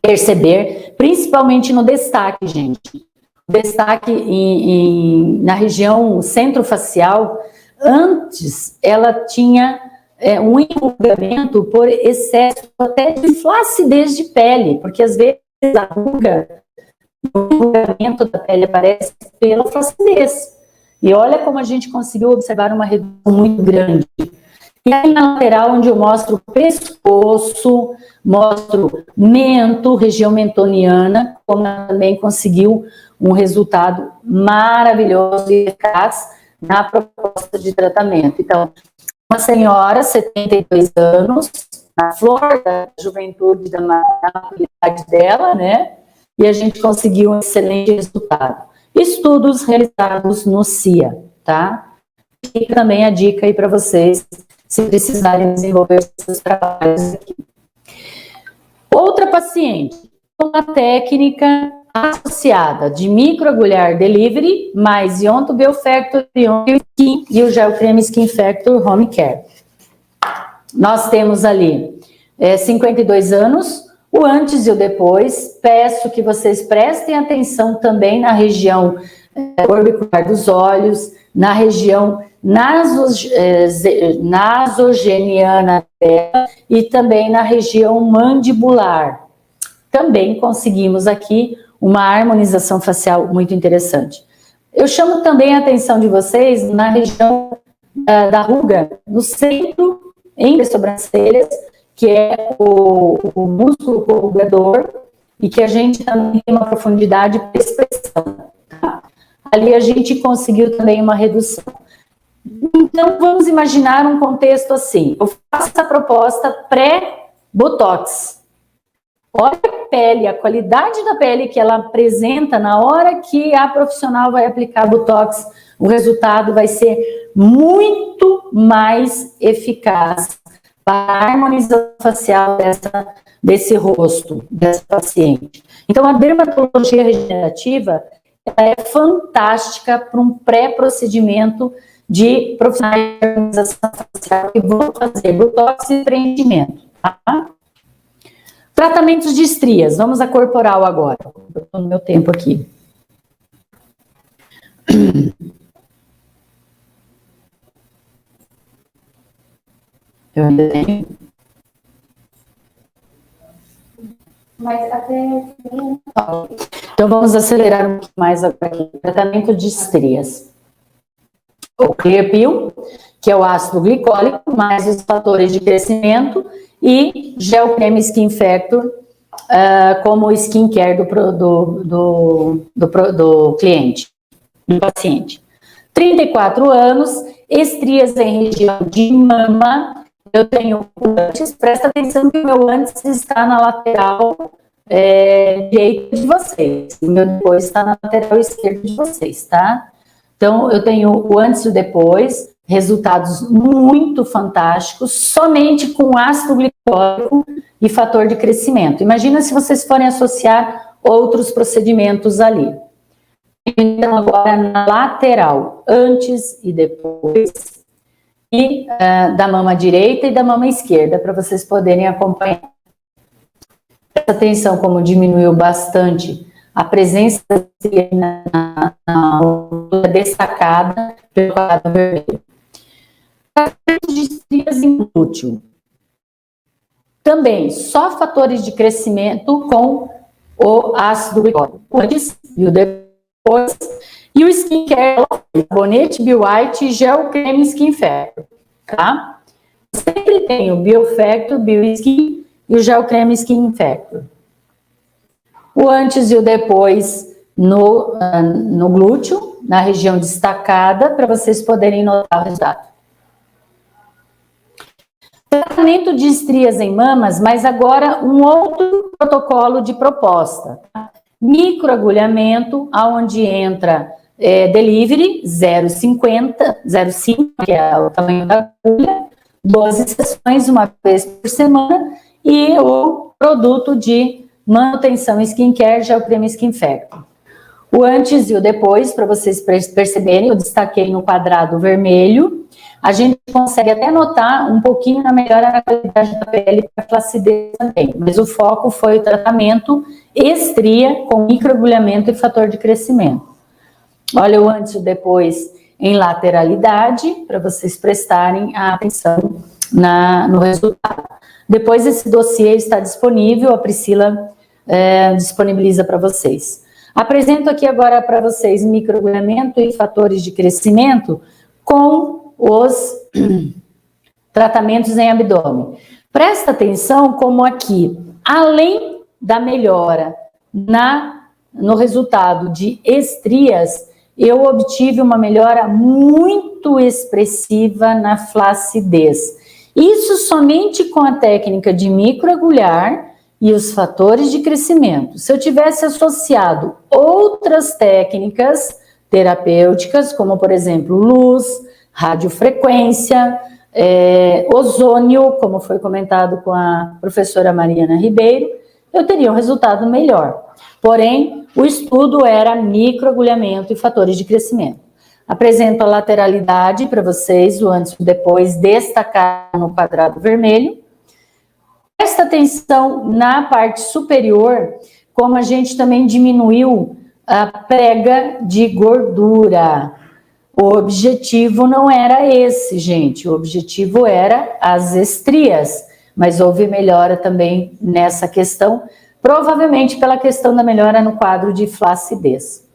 perceber, principalmente no destaque, gente. Destaque na região centrofacial, antes ela tinha um enrugamento por excesso até de flacidez de pele, porque às vezes a ruga, o enrugamento da pele aparece pela flacidez. E olha como a gente conseguiu observar uma redução muito grande. E aí na lateral, onde eu mostro o pescoço, mostro mento, região mentoniana, como ela também conseguiu um resultado maravilhoso e eficaz na proposta de tratamento. Então, uma senhora, 72 anos, na flor da juventude, da maturidade dela, né? E a gente conseguiu um excelente resultado. Estudos realizados no CIA, tá? E também a dica aí para vocês, se precisarem desenvolver seus trabalhos aqui. Outra paciente, uma técnica associada de microagulhar delivery, mais Ionto Biofactor, Skin e o Gel Creme Skin Factor Home Care. Nós temos ali 52 anos, o antes e o depois. Peço que vocês prestem atenção também na região orbicular dos olhos, na região nasogeniana dela e também na região mandibular. Também conseguimos aqui uma harmonização facial muito interessante. Eu chamo também a atenção de vocês na região da ruga, no centro, entre as sobrancelhas, que é o músculo corrugador e que a gente também tem uma profundidade de expressão. Tá? Ali a gente conseguiu também uma redução. Então, vamos imaginar um contexto assim. Eu faço essa proposta pré-botox. Olha a pele, a qualidade da pele que ela apresenta na hora que a profissional vai aplicar botox. O resultado vai ser muito mais eficaz para a harmonização facial desse rosto, dessa paciente. Então, a dermatologia regenerativa é fantástica para um pré-procedimento de profissionais de harmonização facial que vão fazer botox e preenchimento, tá? Tratamentos de estrias, vamos a corporal agora. Eu estou no meu tempo aqui. Eu ainda tenho. Mas até... Então vamos acelerar um pouco mais agora aqui. Tratamento de estrias. O Clear Peel, que é o ácido glicólico, mais os fatores de crescimento, e Gel Creme Skin Factor, como skincare do cliente, do paciente. 34 anos, estrias em região de mama. Eu tenho antes, presta atenção que o meu antes está na lateral direita de vocês, o meu depois está na lateral esquerda de vocês, tá? Então, eu tenho o antes e o depois, resultados muito fantásticos, somente com ácido glicólico e fator de crescimento. Imagina se vocês forem associar outros procedimentos ali. Então, agora na lateral, antes e depois, e da mama direita e da mama esquerda, para vocês poderem acompanhar. Presta atenção como diminuiu bastante a presença na destacada pelo quadrado vermelho. Tratamento de estrias em glúteo. Também só fatores de crescimento com o ácido glicólico, antes e o depois. E o skincare, sabonete Be White e gel creme Skin Factor, tá? Sempre tem o Biofactor, Bioskin e o gel creme Skin Factor. O antes e o depois no glúteo, na região destacada, para vocês poderem notar o resultado. Tratamento de estrias em mamas, mas agora um outro protocolo de proposta. Tá? Microagulhamento, aonde entra delivery 0,5, que é o tamanho da agulha, 12 sessões, uma vez por semana, e o produto de manutenção skincare, Gel Creme Skin Factor. O antes e o depois, para vocês perceberem, eu destaquei no quadrado vermelho, a gente consegue até notar um pouquinho na melhora na qualidade da pele para flacidez também, mas o foco foi o tratamento estria com microagulhamento e fator de crescimento. Olha o antes e o depois em lateralidade, para vocês prestarem atenção no resultado. Depois esse dossiê está disponível, a Priscila disponibiliza para vocês. Apresento aqui agora para vocês microagulhamento e fatores de crescimento com os tratamentos em abdômen. Presta atenção como aqui, além da melhora no resultado de estrias, eu obtive uma melhora muito expressiva na flacidez. Isso somente com a técnica de microagulhar e os fatores de crescimento. Se eu tivesse associado outras técnicas terapêuticas, como por exemplo luz, radiofrequência, ozônio, como foi comentado com a professora Mariana Ribeiro, eu teria um resultado melhor. Porém, o estudo era microagulhamento e fatores de crescimento. Apresento a lateralidade para vocês, o antes e o depois, destacado no quadrado vermelho. Presta atenção na parte superior, como a gente também diminuiu a prega de gordura. O objetivo não era esse, gente. O objetivo era as estrias, mas houve melhora também nessa questão, provavelmente pela questão da melhora no quadro de flacidez.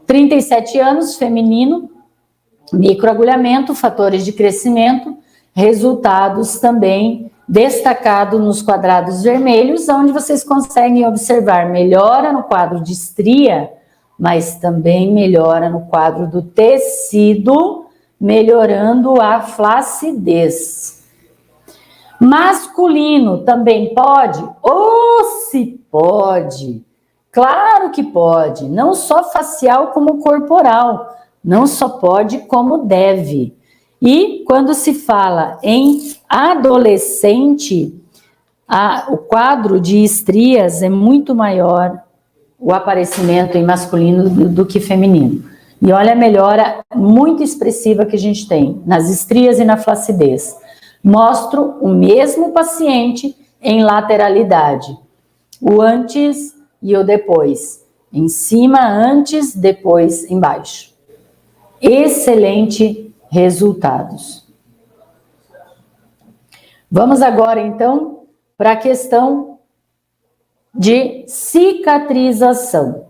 37 anos, feminino, microagulhamento, fatores de crescimento, resultados também destacados nos quadrados vermelhos, onde vocês conseguem observar melhora no quadro de estria, mas também melhora no quadro do tecido, melhorando a flacidez. Masculino também pode? Se pode! Claro que pode, não só facial como corporal, não só pode como deve. E quando se fala em adolescente, o quadro de estrias é muito maior, o aparecimento em masculino do que feminino. E olha a melhora muito expressiva que a gente tem nas estrias e na flacidez. Mostro o mesmo paciente em lateralidade, o antes e o depois, em cima antes, depois embaixo. Excelente resultados. Vamos agora então para a questão de cicatrização.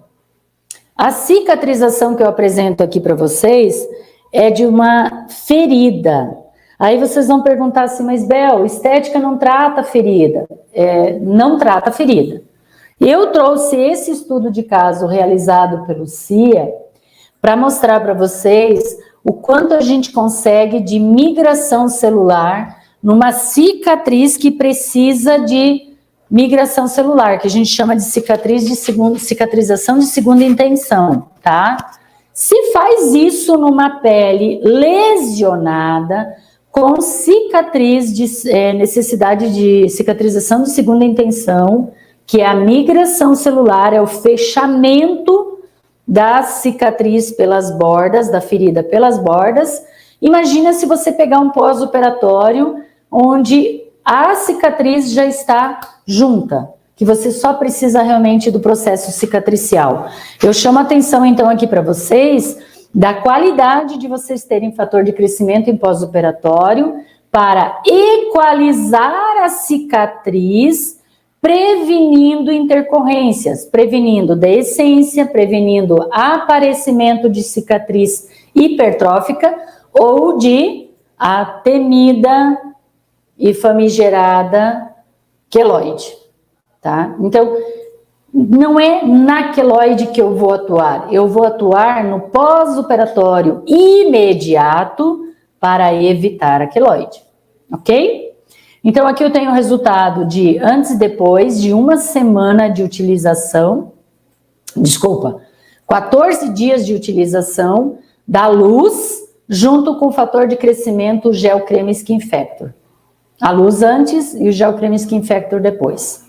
A cicatrização que eu apresento aqui para vocês é de uma ferida. Aí vocês vão perguntar assim, mas Bel, estética não trata ferida. Não trata ferida. Eu trouxe esse estudo de caso realizado pelo CIA para mostrar para vocês o quanto a gente consegue de migração celular numa cicatriz que precisa de migração celular, que a gente chama de cicatrização de segunda intenção, tá? Se faz isso numa pele lesionada, com cicatriz necessidade de cicatrização de segunda intenção, que é a migração celular, é o fechamento da cicatriz pelas bordas, da ferida pelas bordas. Imagina se você pegar um pós-operatório onde a cicatriz já está junta, que você só precisa realmente do processo cicatricial. Eu chamo a atenção então aqui para vocês da qualidade de vocês terem fator de crescimento em pós-operatório para equalizar a cicatriz, prevenindo intercorrências, prevenindo deiscência, prevenindo aparecimento de cicatriz hipertrófica ou de a temida e famigerada queloide, tá? Então, não é na queloide que eu vou atuar no pós-operatório imediato para evitar a queloide, ok? Então, aqui eu tenho o resultado de antes e depois de uma semana de utilização, 14 dias de utilização da luz, junto com o fator de crescimento Gel Creme Skin Factor. A luz antes e o Gel Creme Skin Factor depois.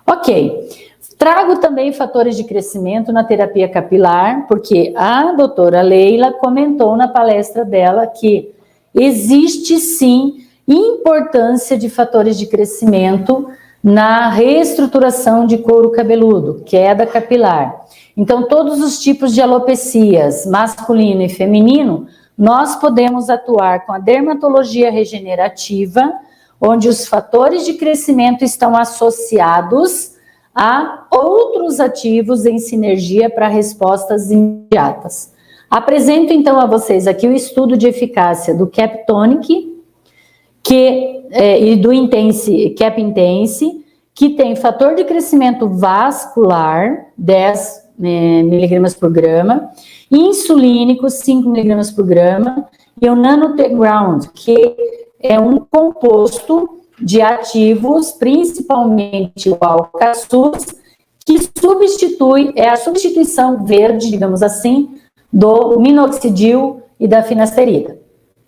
Ok. Trago também fatores de crescimento na terapia capilar, porque a doutora Leila comentou na palestra dela que existe sim importância de fatores de crescimento na reestruturação de couro cabeludo, queda capilar. Então, todos os tipos de alopecias, masculino e feminino, nós podemos atuar com a dermatologia regenerativa, onde os fatores de crescimento estão associados a outros ativos em sinergia para respostas imediatas. Apresento então a vocês aqui o estudo de eficácia do Captonic e do Cap Intense, que tem fator de crescimento vascular, 10 miligramas por grama, insulínico, 5 miligramas por grama, e o Nanoteground, que é um composto de ativos, principalmente o alcaçuz, que é a substituição verde, digamos assim, do minoxidil e da finasterida,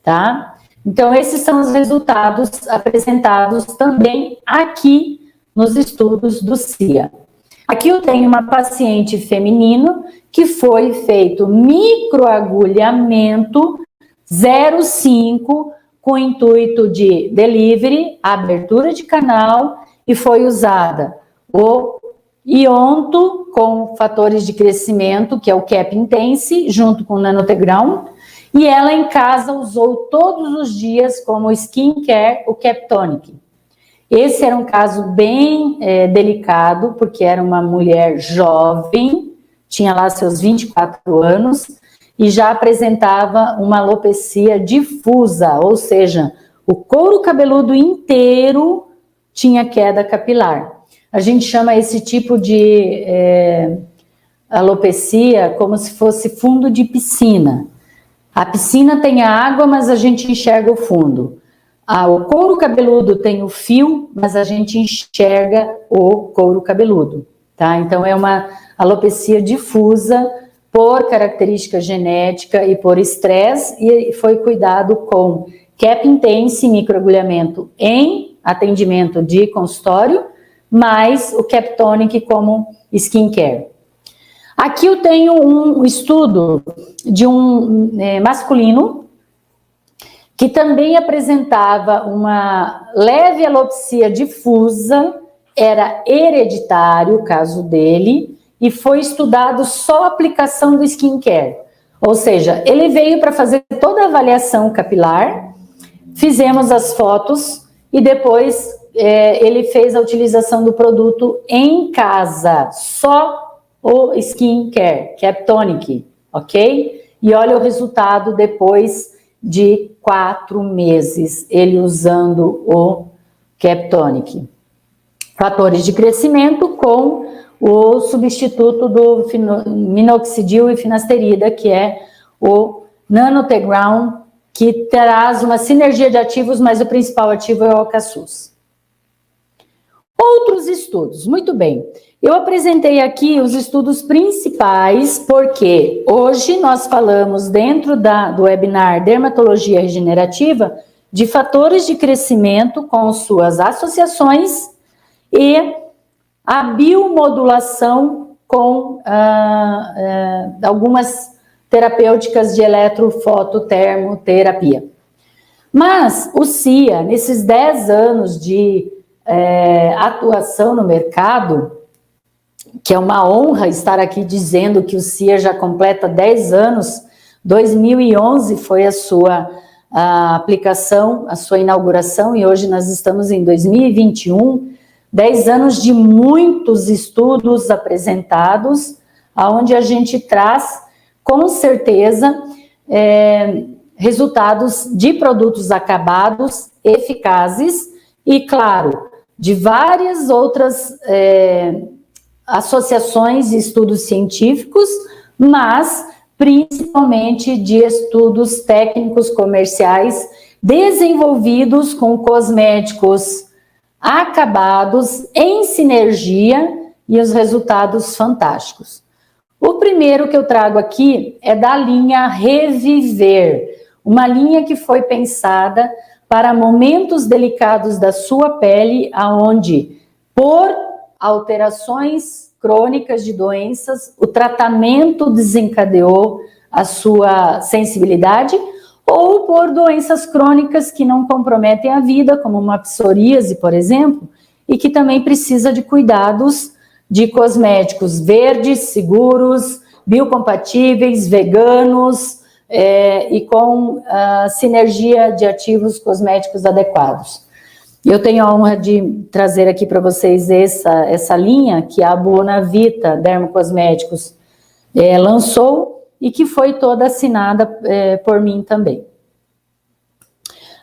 tá? Então, esses são os resultados apresentados também aqui nos estudos do CIA. Aqui eu tenho uma paciente feminino que foi feito microagulhamento 0,5 com intuito de delivery, abertura de canal, e foi usada o Ionto com fatores de crescimento, que é o Cap Intense, junto com o Nanoteground, e ela em casa usou todos os dias como skincare o Captonic. Esse era um caso bem delicado, porque era uma mulher jovem, tinha lá seus 24 anos, e já apresentava uma alopecia difusa, ou seja, o couro cabeludo inteiro tinha queda capilar. A gente chama esse tipo de alopecia como se fosse fundo de piscina. A piscina tem a água, mas a gente enxerga o fundo. O couro cabeludo tem o fio, mas a gente enxerga o couro cabeludo, tá? Então, é uma alopecia difusa por característica genética e por estresse, e foi cuidado com Cap Intense, microagulhamento em atendimento de consultório, mais o Captonic como skincare. Aqui eu tenho um estudo de um masculino que também apresentava uma leve alopecia difusa, era hereditário o caso dele, e foi estudado só a aplicação do skincare. Ou seja, ele veio para fazer toda a avaliação capilar, fizemos as fotos e depois ele fez a utilização do produto em casa, só o skincare, Captonic, ok? E olha o resultado depois de 4 meses, ele usando o Captonic. Fatores de crescimento com o substituto do minoxidil e finasterida, que é o Nanoteground, que traz uma sinergia de ativos, mas o principal ativo é o alcaçuz. Outros estudos, muito bem. Eu apresentei aqui os estudos principais, porque hoje nós falamos dentro do webinar Dermatologia Regenerativa de fatores de crescimento com suas associações e a biomodulação com algumas terapêuticas de eletrofototermoterapia. Mas o CIA, nesses 10 anos de atuação no mercado, que é uma honra estar aqui dizendo que o CIA já completa 10 anos, 2011 foi a sua aplicação, a sua inauguração, e hoje nós estamos em 2021, 10 anos de muitos estudos apresentados, onde a gente traz, com certeza, resultados de produtos acabados, eficazes, e, claro, de várias outras associações e estudos científicos, mas principalmente de estudos técnicos comerciais desenvolvidos com cosméticos acabados em sinergia e os resultados fantásticos. O primeiro que eu trago aqui é da linha Reviver, uma linha que foi pensada para momentos delicados da sua pele, aonde, por alterações crônicas de doenças, o tratamento desencadeou a sua sensibilidade, ou por doenças crônicas que não comprometem a vida, como uma psoríase, por exemplo, e que também precisa de cuidados de cosméticos verdes, seguros, biocompatíveis, veganos, e com sinergia de ativos cosméticos adequados. Eu tenho a honra de trazer aqui para vocês essa linha que a Bonavita Dermocosméticos lançou e que foi toda assinada por mim também.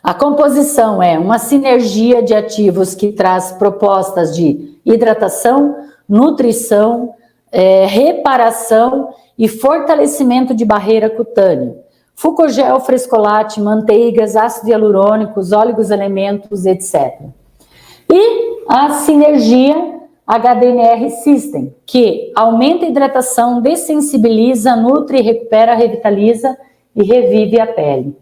A composição é uma sinergia de ativos que traz propostas de hidratação, nutrição, reparação e fortalecimento de barreira cutânea. Fucogel, frescolate, manteigas, ácidos hialurônicos, óleos elementos, etc. E a sinergia HDNR System, que aumenta a hidratação, dessensibiliza, nutre, recupera, revitaliza e revive a pele.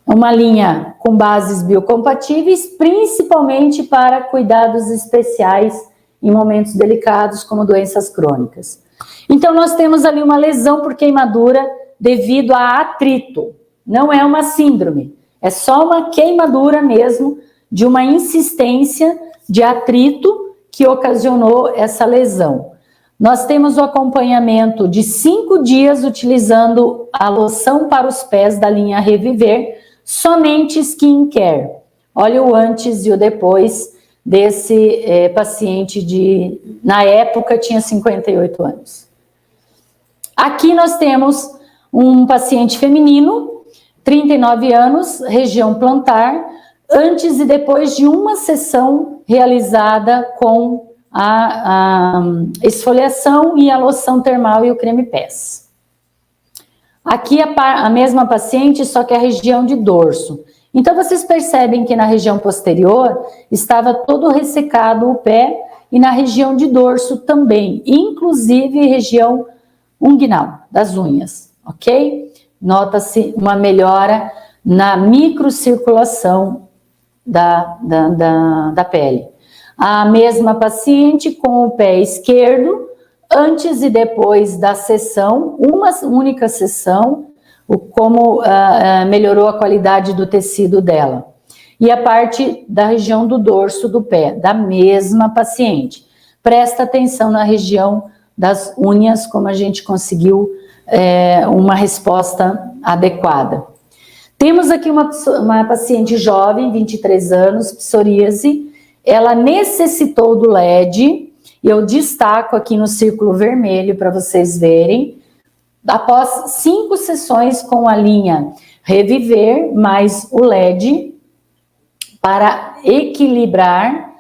Uma linha com bases biocompatíveis, principalmente para cuidados especiais em momentos delicados, como doenças crônicas. Então, nós temos ali uma lesão por queimadura devido a atrito. Não é uma síndrome, é só uma queimadura mesmo de uma insistência de atrito que ocasionou essa lesão. Nós temos o acompanhamento de 5 dias utilizando a loção para os pés da linha Reviver, somente skincare. Olha o antes e o depois desse paciente na época tinha 58 anos. Aqui nós temos um paciente feminino, 39 anos, região plantar, antes e depois de uma sessão realizada com a esfoliação e a loção termal e o creme pés. Aqui a mesma paciente, só que a região de dorso. Então, vocês percebem que na região posterior estava todo ressecado o pé e na região de dorso também, inclusive região unguinal, das unhas, ok? Nota-se uma melhora na microcirculação da pele. A mesma paciente com o pé esquerdo, antes e depois da sessão, uma única sessão, como melhorou a qualidade do tecido dela. E a parte da região do dorso do pé, da mesma paciente. Presta atenção na região das unhas, como a gente conseguiu uma resposta adequada. Temos aqui uma paciente jovem, 23 anos, psoríase. Ela necessitou do LED, e eu destaco aqui no círculo vermelho para vocês verem. Após 5 sessões com a linha Reviver, mais o LED, para equilibrar,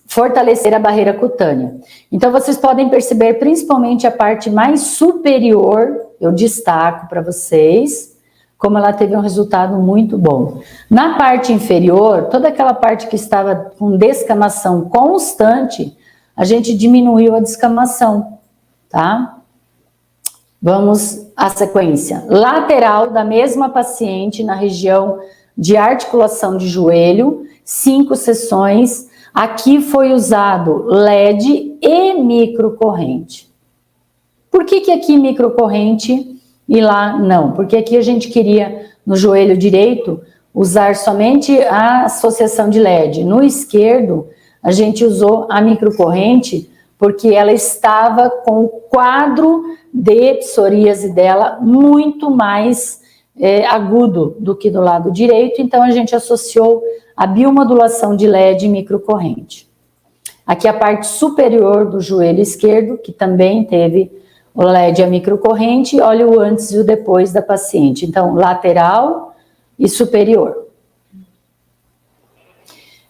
fortalecer a barreira cutânea. Então, vocês podem perceber principalmente a parte mais superior, eu destaco para vocês, como ela teve um resultado muito bom. Na parte inferior, toda aquela parte que estava com descamação constante, a gente diminuiu a descamação, tá? Vamos à sequência. Lateral da mesma paciente na região de articulação de joelho, 5 sessões. Aqui foi usado LED e microcorrente. Por que aqui microcorrente e lá não? Porque aqui a gente queria, no joelho direito, usar somente a associação de LED. No esquerdo, a gente usou a microcorrente porque ela estava com o quadro de psoríase dela muito mais agudo do que do lado direito, então a gente associou a biomodulação de LED e microcorrente. Aqui a parte superior do joelho esquerdo, que também teve o LED e a microcorrente, olha o antes e o depois da paciente. Então, lateral e superior.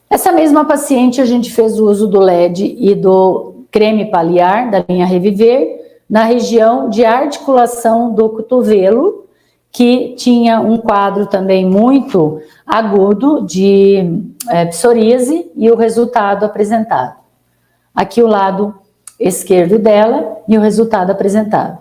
Essa mesma paciente, a gente fez o uso do LED e do creme paliar, da linha Reviver, na região de articulação do cotovelo, que tinha um quadro também muito agudo de psoríase e o resultado apresentado. Aqui o lado esquerdo dela e o resultado apresentado.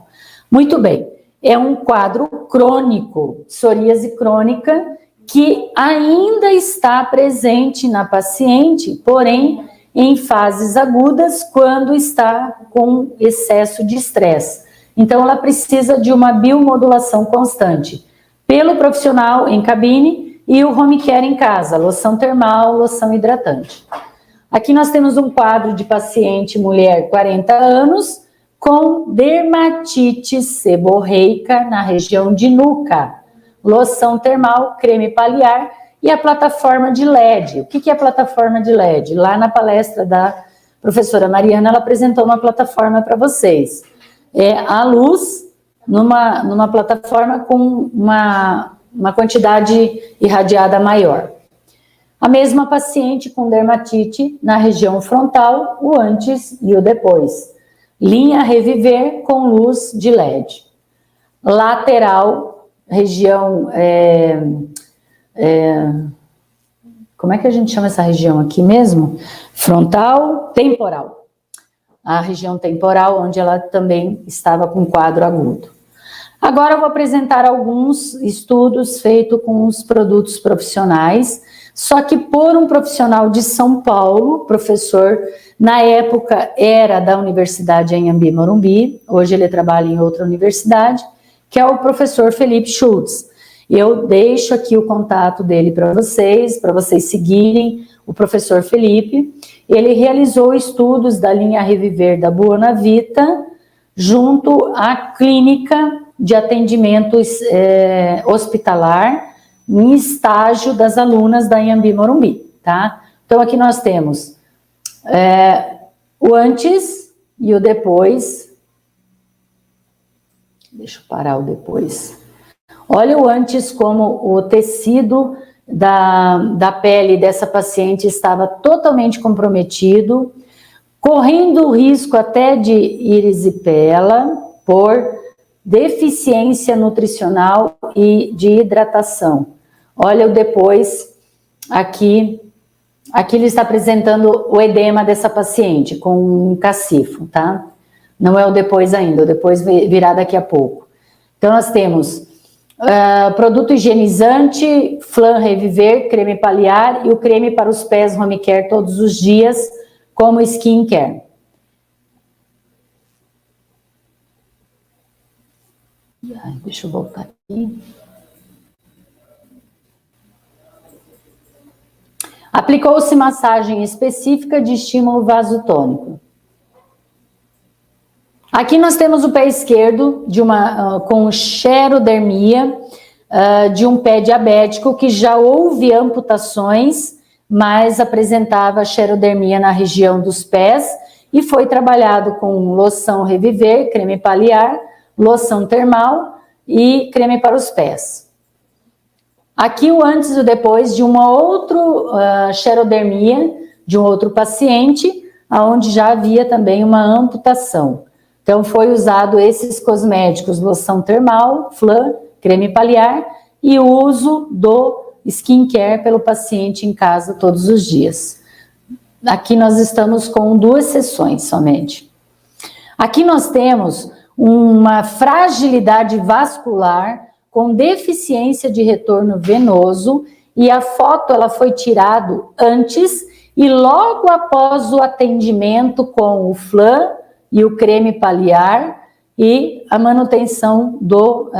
Muito bem, é um quadro crônico, psoríase crônica, que ainda está presente na paciente, porém em fases agudas, quando está com excesso de estresse. Então, ela precisa de uma biomodulação constante, pelo profissional em cabine e o home care em casa, loção termal, loção hidratante. Aqui nós temos um quadro de paciente mulher 40 anos com dermatite seborreica na região de nuca, loção termal, creme paliar e a plataforma de LED. O que é a plataforma de LED? Lá na palestra da professora Mariana, ela apresentou uma plataforma para vocês. É a luz numa plataforma com uma quantidade irradiada maior. A mesma paciente com dermatite na região frontal, o antes e o depois. Linha Reviver com luz de LED. Lateral, região... como é que a gente chama essa região aqui mesmo? Frontal, temporal. A região temporal, onde ela também estava com quadro agudo. Agora eu vou apresentar alguns estudos feitos com os produtos profissionais, só que por um profissional de São Paulo, professor, na época era da Universidade Anhembi Morumbi, hoje ele trabalha em outra universidade, que é o professor Felipe Schultz. Eu deixo aqui o contato dele para vocês seguirem o professor Felipe. Ele realizou estudos da linha Reviver da Buonavita junto à clínica de atendimento hospitalar em estágio das alunas da Anhembi Morumbi, tá? Então aqui nós temos o antes e o depois. Deixa eu parar o depois. Olha o antes, como o tecido da pele dessa paciente estava totalmente comprometido, correndo o risco até de erisipela por deficiência nutricional e de hidratação. Olha o depois, aqui ele está apresentando o edema dessa paciente com um cacifo, tá? Não é o depois ainda, o depois virá daqui a pouco. Então nós temos produto higienizante, Flan Reviver, creme paliar e o creme para os pés home care todos os dias, como skin care. Deixa eu voltar aqui. Aplicou-se massagem específica de estímulo vasotônico. Aqui nós temos o pé esquerdo com xerodermia de um pé diabético que já houve amputações, mas apresentava xerodermia na região dos pés e foi trabalhado com loção Reviver, creme paliar, loção termal e creme para os pés. Aqui o antes e o depois de uma outra xerodermia de um outro paciente, onde já havia também uma amputação. Então, foi usado esses cosméticos, loção termal, Flan, creme paliar e o uso do skincare pelo paciente em casa todos os dias. Aqui nós estamos com 2 sessões somente. Aqui nós temos uma fragilidade vascular com deficiência de retorno venoso e a foto ela foi tirada antes e logo após o atendimento com o Flan e o creme paliar e a manutenção do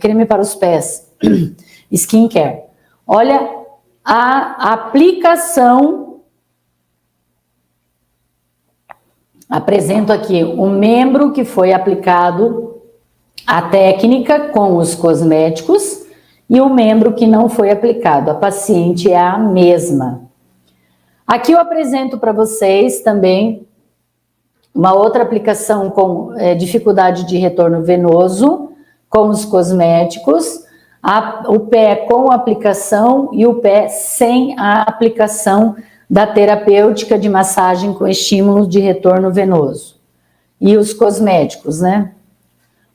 creme para os pés, skincare. Olha a aplicação, apresento aqui o membro que foi aplicado, a técnica com os cosméticos e o membro que não foi aplicado, a paciente é a mesma. Aqui eu apresento para vocês também uma outra aplicação com dificuldade de retorno venoso, com os cosméticos, o pé com aplicação e o pé sem a aplicação da terapêutica de massagem com estímulo de retorno venoso. E os cosméticos, né?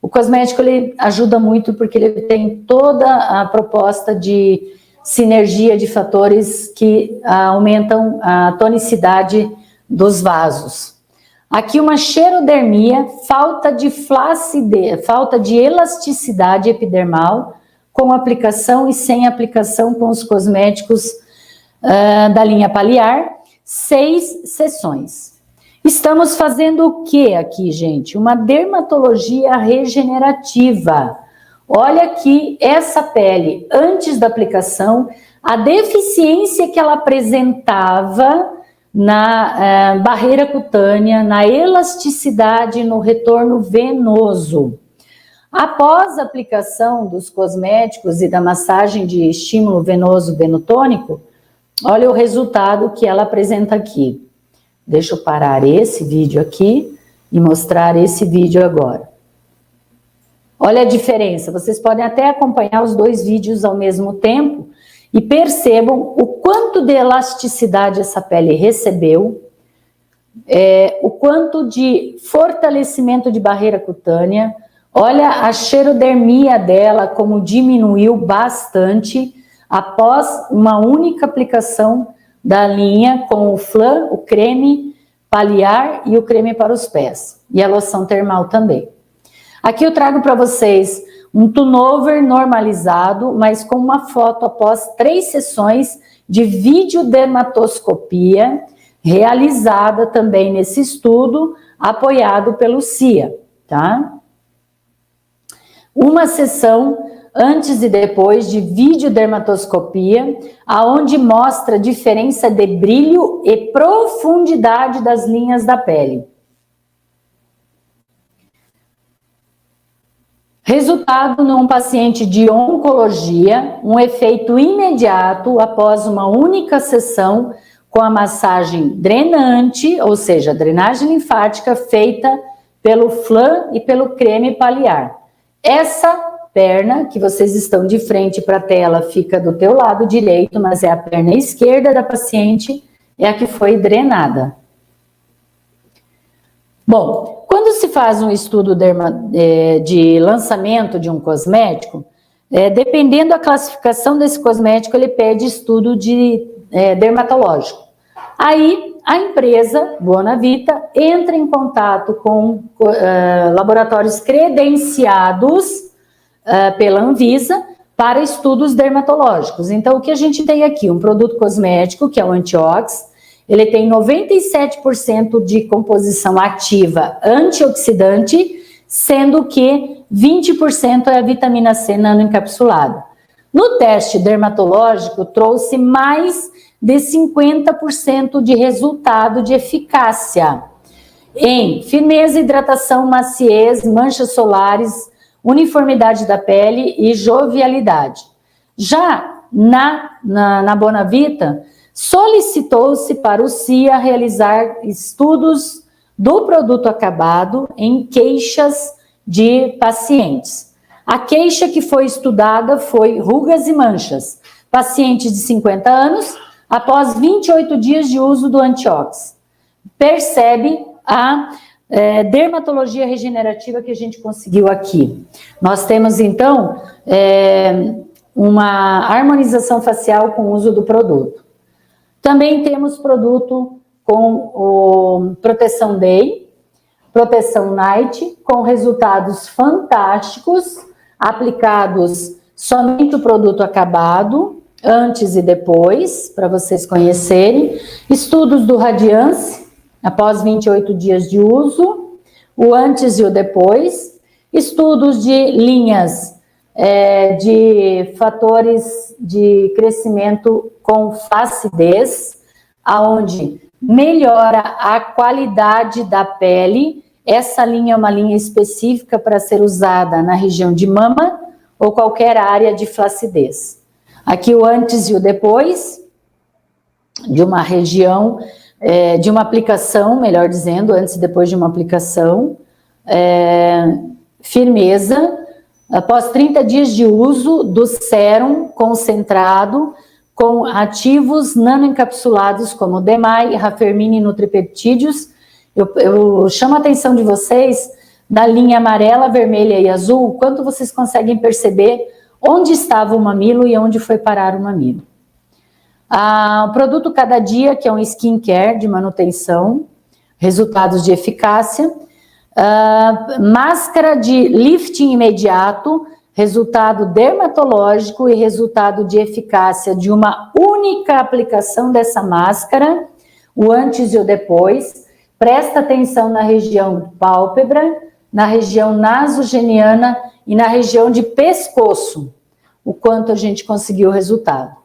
O cosmético ele ajuda muito porque ele tem toda a proposta de sinergia de fatores que aumentam a tonicidade dos vasos. Aqui uma xerodermia, falta de flacidez, falta de elasticidade epidermal, com aplicação e sem aplicação com os cosméticos da linha paliar, 6 sessões. Estamos fazendo o que aqui, gente? Uma dermatologia regenerativa, Olha aqui essa pele antes da aplicação, a deficiência que ela apresentava na barreira cutânea, na elasticidade, no retorno venoso. Após a aplicação dos cosméticos e da massagem de estímulo venoso venotônico, olha o resultado que ela apresenta aqui. Deixa eu parar esse vídeo aqui e mostrar esse vídeo agora. Olha a diferença, vocês podem até acompanhar os dois vídeos ao mesmo tempo e percebam o quanto de elasticidade essa pele recebeu, o quanto de fortalecimento de barreira cutânea. Olha a xerodermia dela, como diminuiu bastante após uma única aplicação da linha com o flan, o creme paliar e o creme para os pés. E a loção termal também. Aqui eu trago para vocês um turnover normalizado, mas com uma foto após 3 sessões de videodermatoscopia, realizada também nesse estudo, apoiado pelo CIA, tá? Uma sessão antes e depois de videodermatoscopia, aonde mostra a diferença de brilho e profundidade das linhas da pele. Resultado num paciente de oncologia, um efeito imediato após uma única sessão com a massagem drenante, ou seja, drenagem linfática feita pelo flan e pelo creme paliar. Essa perna, que vocês estão de frente para a tela, fica do teu lado direito, mas é a perna esquerda da paciente, é a que foi drenada. Bom, quando se faz um estudo de lançamento de um cosmético, dependendo da classificação desse cosmético, ele pede estudo dermatológico. Aí, a empresa, Bonavita, entra em contato com laboratórios credenciados pela Anvisa para estudos dermatológicos. Então, o que a gente tem aqui? Um produto cosmético, que é o Antiox. Ele tem 97% de composição ativa antioxidante, sendo que 20% é a vitamina C nanoencapsulada. No teste dermatológico, trouxe mais de 50% de resultado de eficácia em firmeza, hidratação, maciez, manchas solares, uniformidade da pele e jovialidade. Já na Bonavita, solicitou-se para o CIA realizar estudos do produto acabado em queixas de pacientes. A queixa que foi estudada foi rugas e manchas. Pacientes de 50 anos, após 28 dias de uso do Antiox. Percebe a dermatologia regenerativa que a gente conseguiu aqui. Nós temos, então, uma harmonização facial com o uso do produto. Também temos produto com o Proteção Day, Proteção Night, com resultados fantásticos, aplicados somente o produto acabado, antes e depois, para vocês conhecerem. Estudos do Radiance, após 28 dias de uso, o antes e o depois. Estudos de linhas de fatores de crescimento com flacidez, aonde melhora a qualidade da pele. Essa linha é uma linha específica para ser usada na região de mama ou qualquer área de flacidez. Aqui o antes e o depois de uma região, de uma aplicação, melhor dizendo, antes e depois de uma aplicação, firmeza, após 30 dias de uso do sérum concentrado com ativos nanoencapsulados como DMAI, Raffermine e Nutripeptídeos. Eu chamo a atenção de vocês da linha amarela, vermelha e azul, quanto vocês conseguem perceber onde estava o mamilo e onde foi parar o mamilo. O produto Cada Dia, que é um skincare de manutenção, resultados de eficácia. Máscara de lifting imediato, resultado dermatológico e resultado de eficácia de uma única aplicação dessa máscara, o antes e o depois. Presta atenção na região pálpebra, na região nasogeniana e na região de pescoço, o quanto a gente conseguiu o resultado.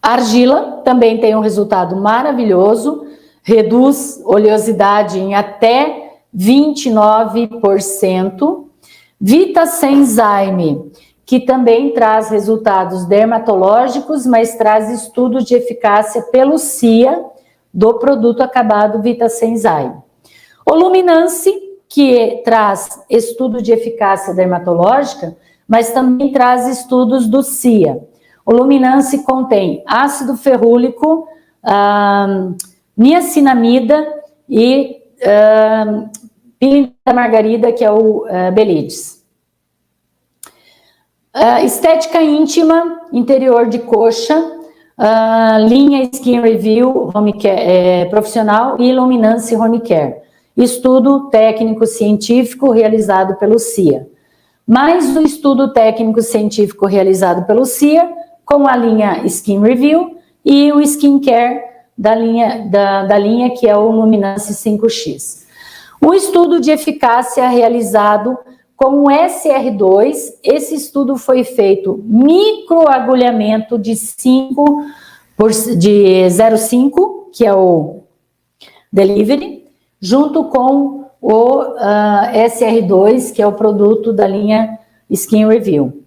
A argila também tem um resultado maravilhoso, reduz oleosidade em até 29%. Vitasenzyme, que também traz resultados dermatológicos, mas traz estudo de eficácia pelo CIA do produto acabado Vitasenzyme. O Luminance, que traz estudo de eficácia dermatológica, mas também traz estudos do CIA. O Luminance contém ácido ferrúlico, niacinamida e pilha da margarida, que é o Belides. Estética íntima, interior de coxa, linha Skin Review Home Care, profissional e Luminance Home Care. Estudo técnico científico realizado pelo CIA. Mais o estudo técnico científico realizado pelo CIA com a linha Skin Review e o Skin Care da linha que é o Luminance 5X. Um estudo de eficácia realizado com o SR2, esse estudo foi feito microagulhamento de 0,5, que é o delivery, junto com o SR2, que é o produto da linha Skin Review.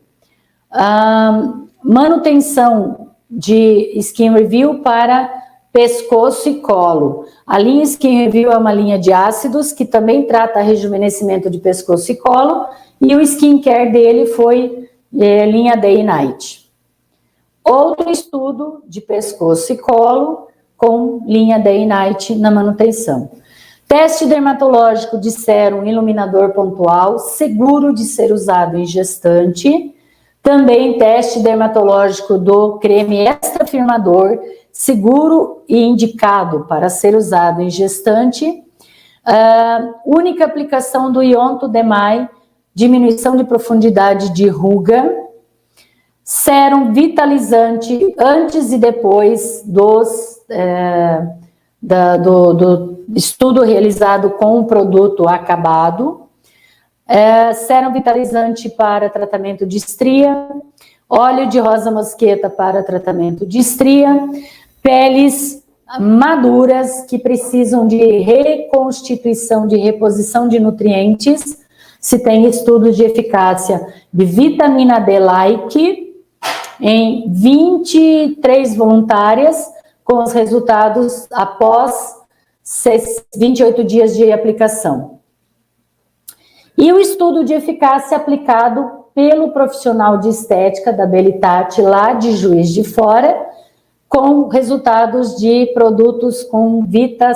Manutenção de Skin Review para pescoço e colo. A linha Skin Review é uma linha de ácidos que também trata rejuvenescimento de pescoço e colo, e o Skin Care dele foi linha Day e Night. Outro estudo de pescoço e colo com linha Day e Night na manutenção. Teste dermatológico de sérum iluminador pontual, seguro de ser usado em gestante. Também teste dermatológico do creme extra-firmador, seguro e indicado para ser usado em gestante. Única aplicação do Ionto Demai, diminuição de profundidade de ruga. Sérum vitalizante antes e depois do estudo realizado com o produto acabado. Sérum vitalizante para tratamento de estria, óleo de rosa mosqueta para tratamento de estria, peles maduras que precisam de reconstituição, de reposição de nutrientes. Se tem estudos de eficácia de vitamina D-like em 23 voluntárias, com os resultados após 28 dias de aplicação. E o estudo de eficácia aplicado pelo profissional de estética da Belitate, lá de Juiz de Fora, com resultados de produtos com Vita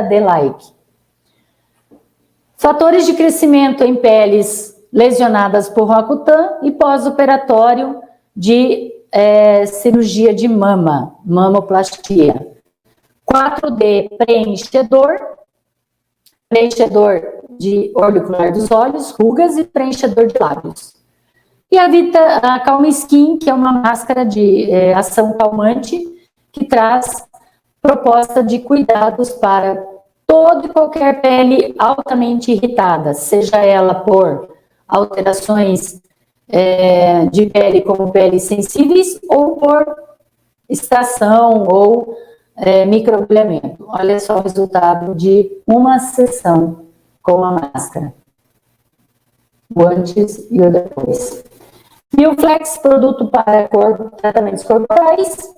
D-like. Fatores de crescimento em peles lesionadas por Roacutan e pós-operatório de cirurgia de mama, mamoplastia. 4D preenchedor de auricular dos olhos, rugas e preenchedor de lábios. E a Calm Skin, que é uma máscara de ação calmante, que traz proposta de cuidados para toda e qualquer pele altamente irritada, seja ela por alterações de pele como peles sensíveis ou por extração ou microagulhamento. Olha só o resultado de uma sessão com a máscara. O antes e o depois. Bioflex, produto para tratamentos corporais.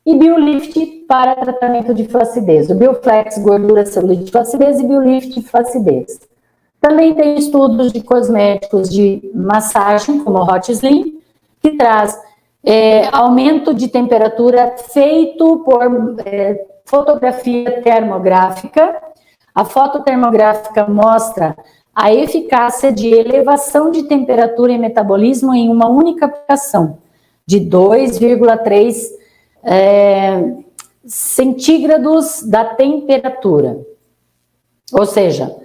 E Biolift para tratamento de flacidez. O Bioflex, gordura, celulite de flacidez, e Biolift, flacidez. Também tem estudos de cosméticos de massagem, como o Hot Slim, que traz aumento de temperatura feito por fotografia termográfica. A foto termográfica mostra a eficácia de elevação de temperatura e metabolismo em uma única aplicação, de 2,3 centígrados da temperatura. Ou seja,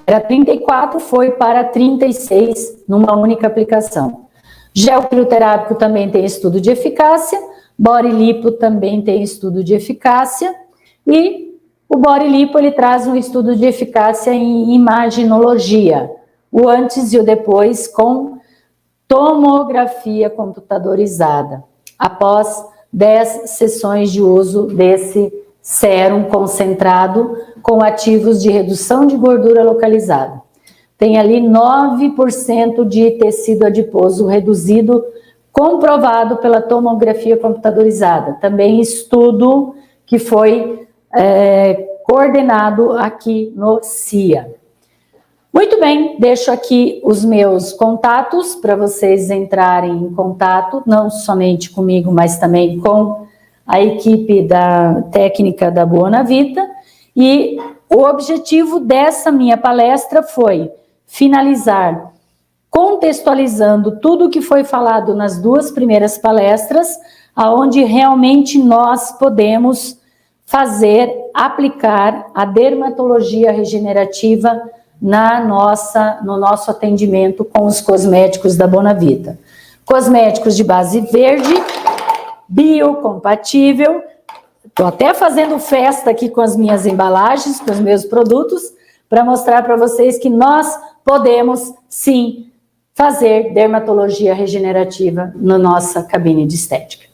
era 34, foi para 36 numa única aplicação. Gel crioterápico também tem estudo de eficácia, Body Lipo também tem estudo de eficácia, e O Body Lipo, ele traz um estudo de eficácia em imaginologia, o antes e o depois com tomografia computadorizada, após 10 sessões de uso desse sérum concentrado com ativos de redução de gordura localizada. Tem ali 9% de tecido adiposo reduzido, comprovado pela tomografia computadorizada. Também estudo que foi coordenado aqui no CIA. Muito bem, deixo aqui os meus contatos para vocês entrarem em contato, não somente comigo, mas também com a equipe da técnica da Buonavita. E o objetivo dessa minha palestra foi finalizar contextualizando tudo o que foi falado nas 2 primeiras palestras, aonde realmente nós podemos aplicar a dermatologia regenerativa no nosso atendimento com os cosméticos da Buonavita. Cosméticos de base verde, biocompatível. Estou até fazendo festa aqui com as minhas embalagens, com os meus produtos, para mostrar para vocês que nós podemos, sim, fazer dermatologia regenerativa na nossa cabine de estética.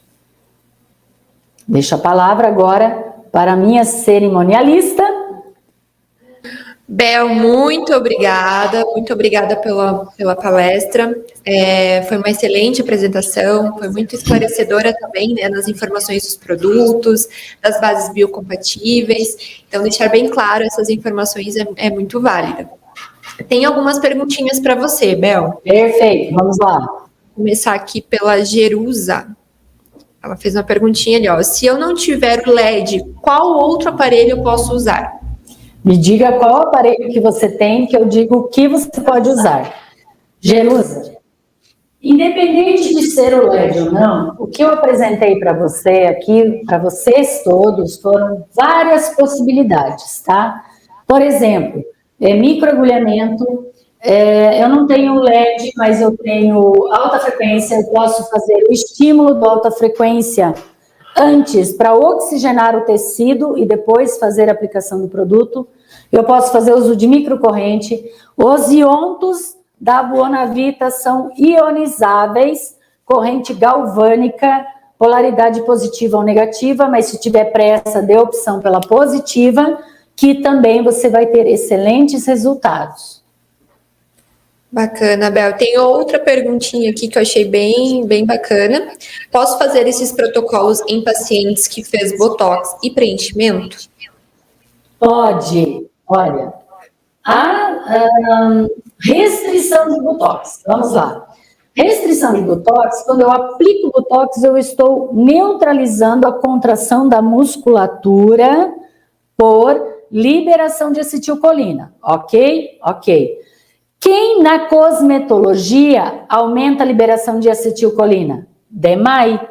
Deixo a palavra agora para a minha cerimonialista. Bel, muito obrigada pela palestra. Foi uma excelente apresentação, foi muito esclarecedora também, né, nas informações dos produtos, das bases biocompatíveis. Então, deixar bem claro essas informações é muito válida. Tem algumas perguntinhas para você, Bel. Perfeito, vamos lá. Vou começar aqui pela Jerusa. Ela fez uma perguntinha ali, ó. Se eu não tiver o LED, qual outro aparelho eu posso usar? Me diga qual aparelho que você tem, que eu digo o que você pode usar. Jerusa, independente de ser o LED ou não, o que eu apresentei para você aqui, para vocês todos, foram várias possibilidades, tá? Por exemplo, microagulhamento, eu não tenho LED, mas eu tenho alta frequência, eu posso fazer o estímulo da alta frequência antes para oxigenar o tecido e depois fazer a aplicação do produto. Eu posso fazer uso de microcorrente. Os iontos da Buonavita são ionizáveis, corrente galvânica, polaridade positiva ou negativa, mas se tiver pressa, dê opção pela positiva, que também você vai ter excelentes resultados. Bacana, Bel. Tem outra perguntinha aqui que eu achei bem bacana. Posso fazer esses protocolos em pacientes que fez botox e preenchimento? Pode. Olha, a restrição de botox. Vamos lá. Restrição de botox, quando eu aplico botox, eu estou neutralizando a contração da musculatura por liberação de acetilcolina. Ok? Ok. Quem na cosmetologia aumenta a liberação de acetilcolina? DMAI.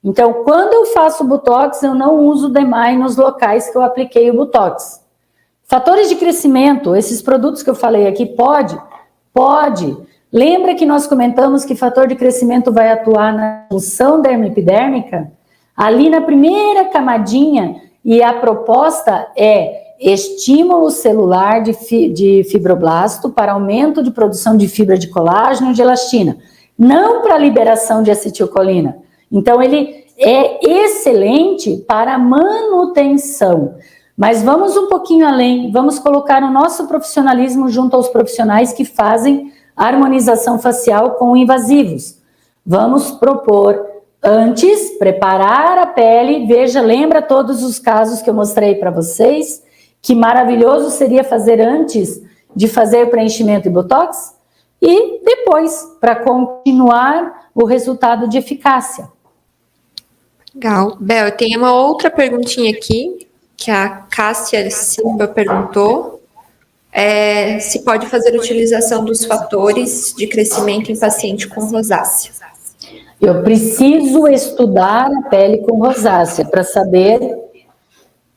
Então, quando eu faço botox, eu não uso DMAI nos locais que eu apliquei o botox. Fatores de crescimento, esses produtos que eu falei aqui, pode? Pode. Lembra que nós comentamos que fator de crescimento vai atuar na função dermopidérmica? Ali na primeira camadinha, e a proposta é estímulo celular de fibroblasto para aumento de produção de fibra de colágeno e de elastina, não para liberação de acetilcolina. Então, ele é excelente para manutenção. Mas vamos um pouquinho além, vamos colocar o nosso profissionalismo junto aos profissionais que fazem harmonização facial com invasivos. Vamos propor antes, preparar a pele, lembra todos os casos que eu mostrei para vocês, que maravilhoso seria fazer antes de fazer preenchimento e botox, e depois, para continuar o resultado de eficácia. Legal. Bel, tem uma outra perguntinha aqui, que a Cássia Silva perguntou, se pode fazer utilização dos fatores de crescimento em paciente com rosácea. Eu preciso estudar a pele com rosácea para saber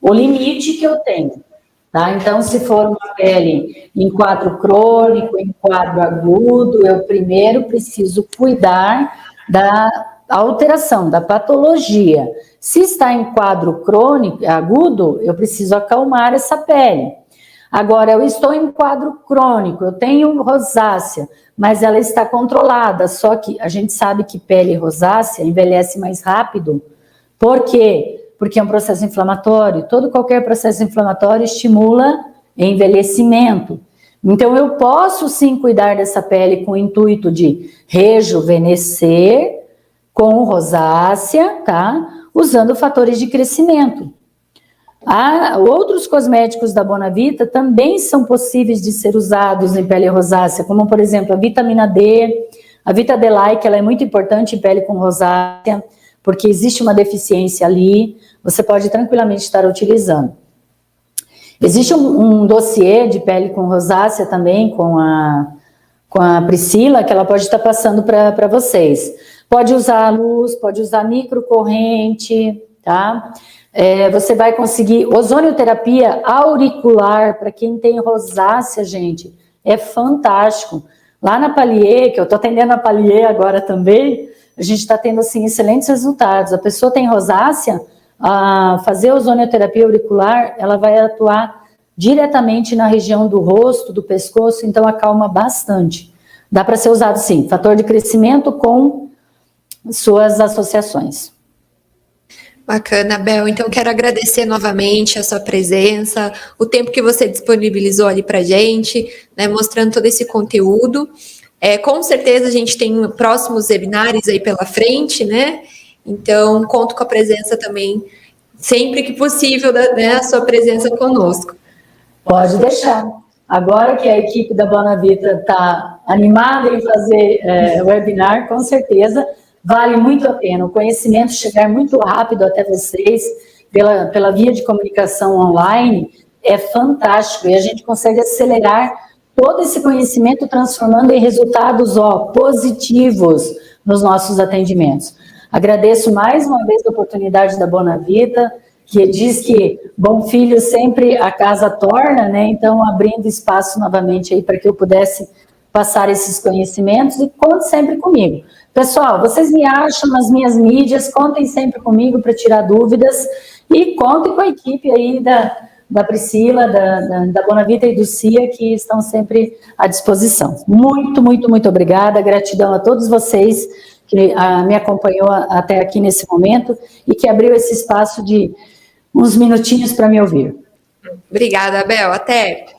o limite que eu tenho. Tá? Então, se for uma pele em quadro crônico, em quadro agudo, eu primeiro preciso cuidar da alteração, da patologia. Se está em quadro crônico, agudo, eu preciso acalmar essa pele. Agora, eu estou em quadro crônico, eu tenho rosácea, mas ela está controlada, só que a gente sabe que pele rosácea envelhece mais rápido. Por quê? Porque é um processo inflamatório. Qualquer processo inflamatório estimula envelhecimento. Então, eu posso sim cuidar dessa pele com o intuito de rejuvenescer com rosácea, tá? Usando fatores de crescimento. Outros cosméticos da Bonavita também são possíveis de ser usados em pele rosácea, como, por exemplo, a vitamina D, a Vitadelay, que ela é muito importante em pele com rosácea, porque existe uma deficiência ali, você pode tranquilamente estar utilizando. Existe um dossiê de pele com rosácea também, com a Priscila, que ela pode estar passando para vocês. Pode usar a luz, pode usar microcorrente, tá? Você vai conseguir ozonioterapia auricular, para quem tem rosácea, gente, é fantástico. Lá na Palier, que eu estou atendendo a Palier agora também, a gente está tendo, assim, excelentes resultados. A pessoa tem rosácea, fazer ozonioterapia auricular, ela vai atuar diretamente na região do rosto, do pescoço, então acalma bastante. Dá para ser usado, sim, fator de crescimento com suas associações. Bacana, Bel. Então, quero agradecer novamente a sua presença, o tempo que você disponibilizou ali para a gente, né, mostrando todo esse conteúdo. Com certeza a gente tem próximos webinários aí pela frente, né? Então, conto com a presença também, sempre que possível, né, a sua presença conosco. Pode deixar. Agora que a equipe da Bonavita está animada em fazer webinar, com certeza vale muito a pena. O conhecimento chegar muito rápido até vocês, pela via de comunicação online, é fantástico. E a gente consegue acelerar todo esse conhecimento, transformando em resultados positivos nos nossos atendimentos. Agradeço mais uma vez a oportunidade da Bonavita, que diz que bom filho sempre a casa torna, né? Então, abrindo espaço novamente aí para que eu pudesse passar esses conhecimentos, e conte sempre comigo. Pessoal, vocês me acham nas minhas mídias, contem sempre comigo para tirar dúvidas, e contem com a equipe aí da Priscila, da Bonavita e do CIA, que estão sempre à disposição. Muito, muito, muito obrigada, gratidão a todos vocês que me acompanhou até aqui nesse momento e que abriu esse espaço de uns minutinhos para me ouvir. Obrigada, Bel. Até!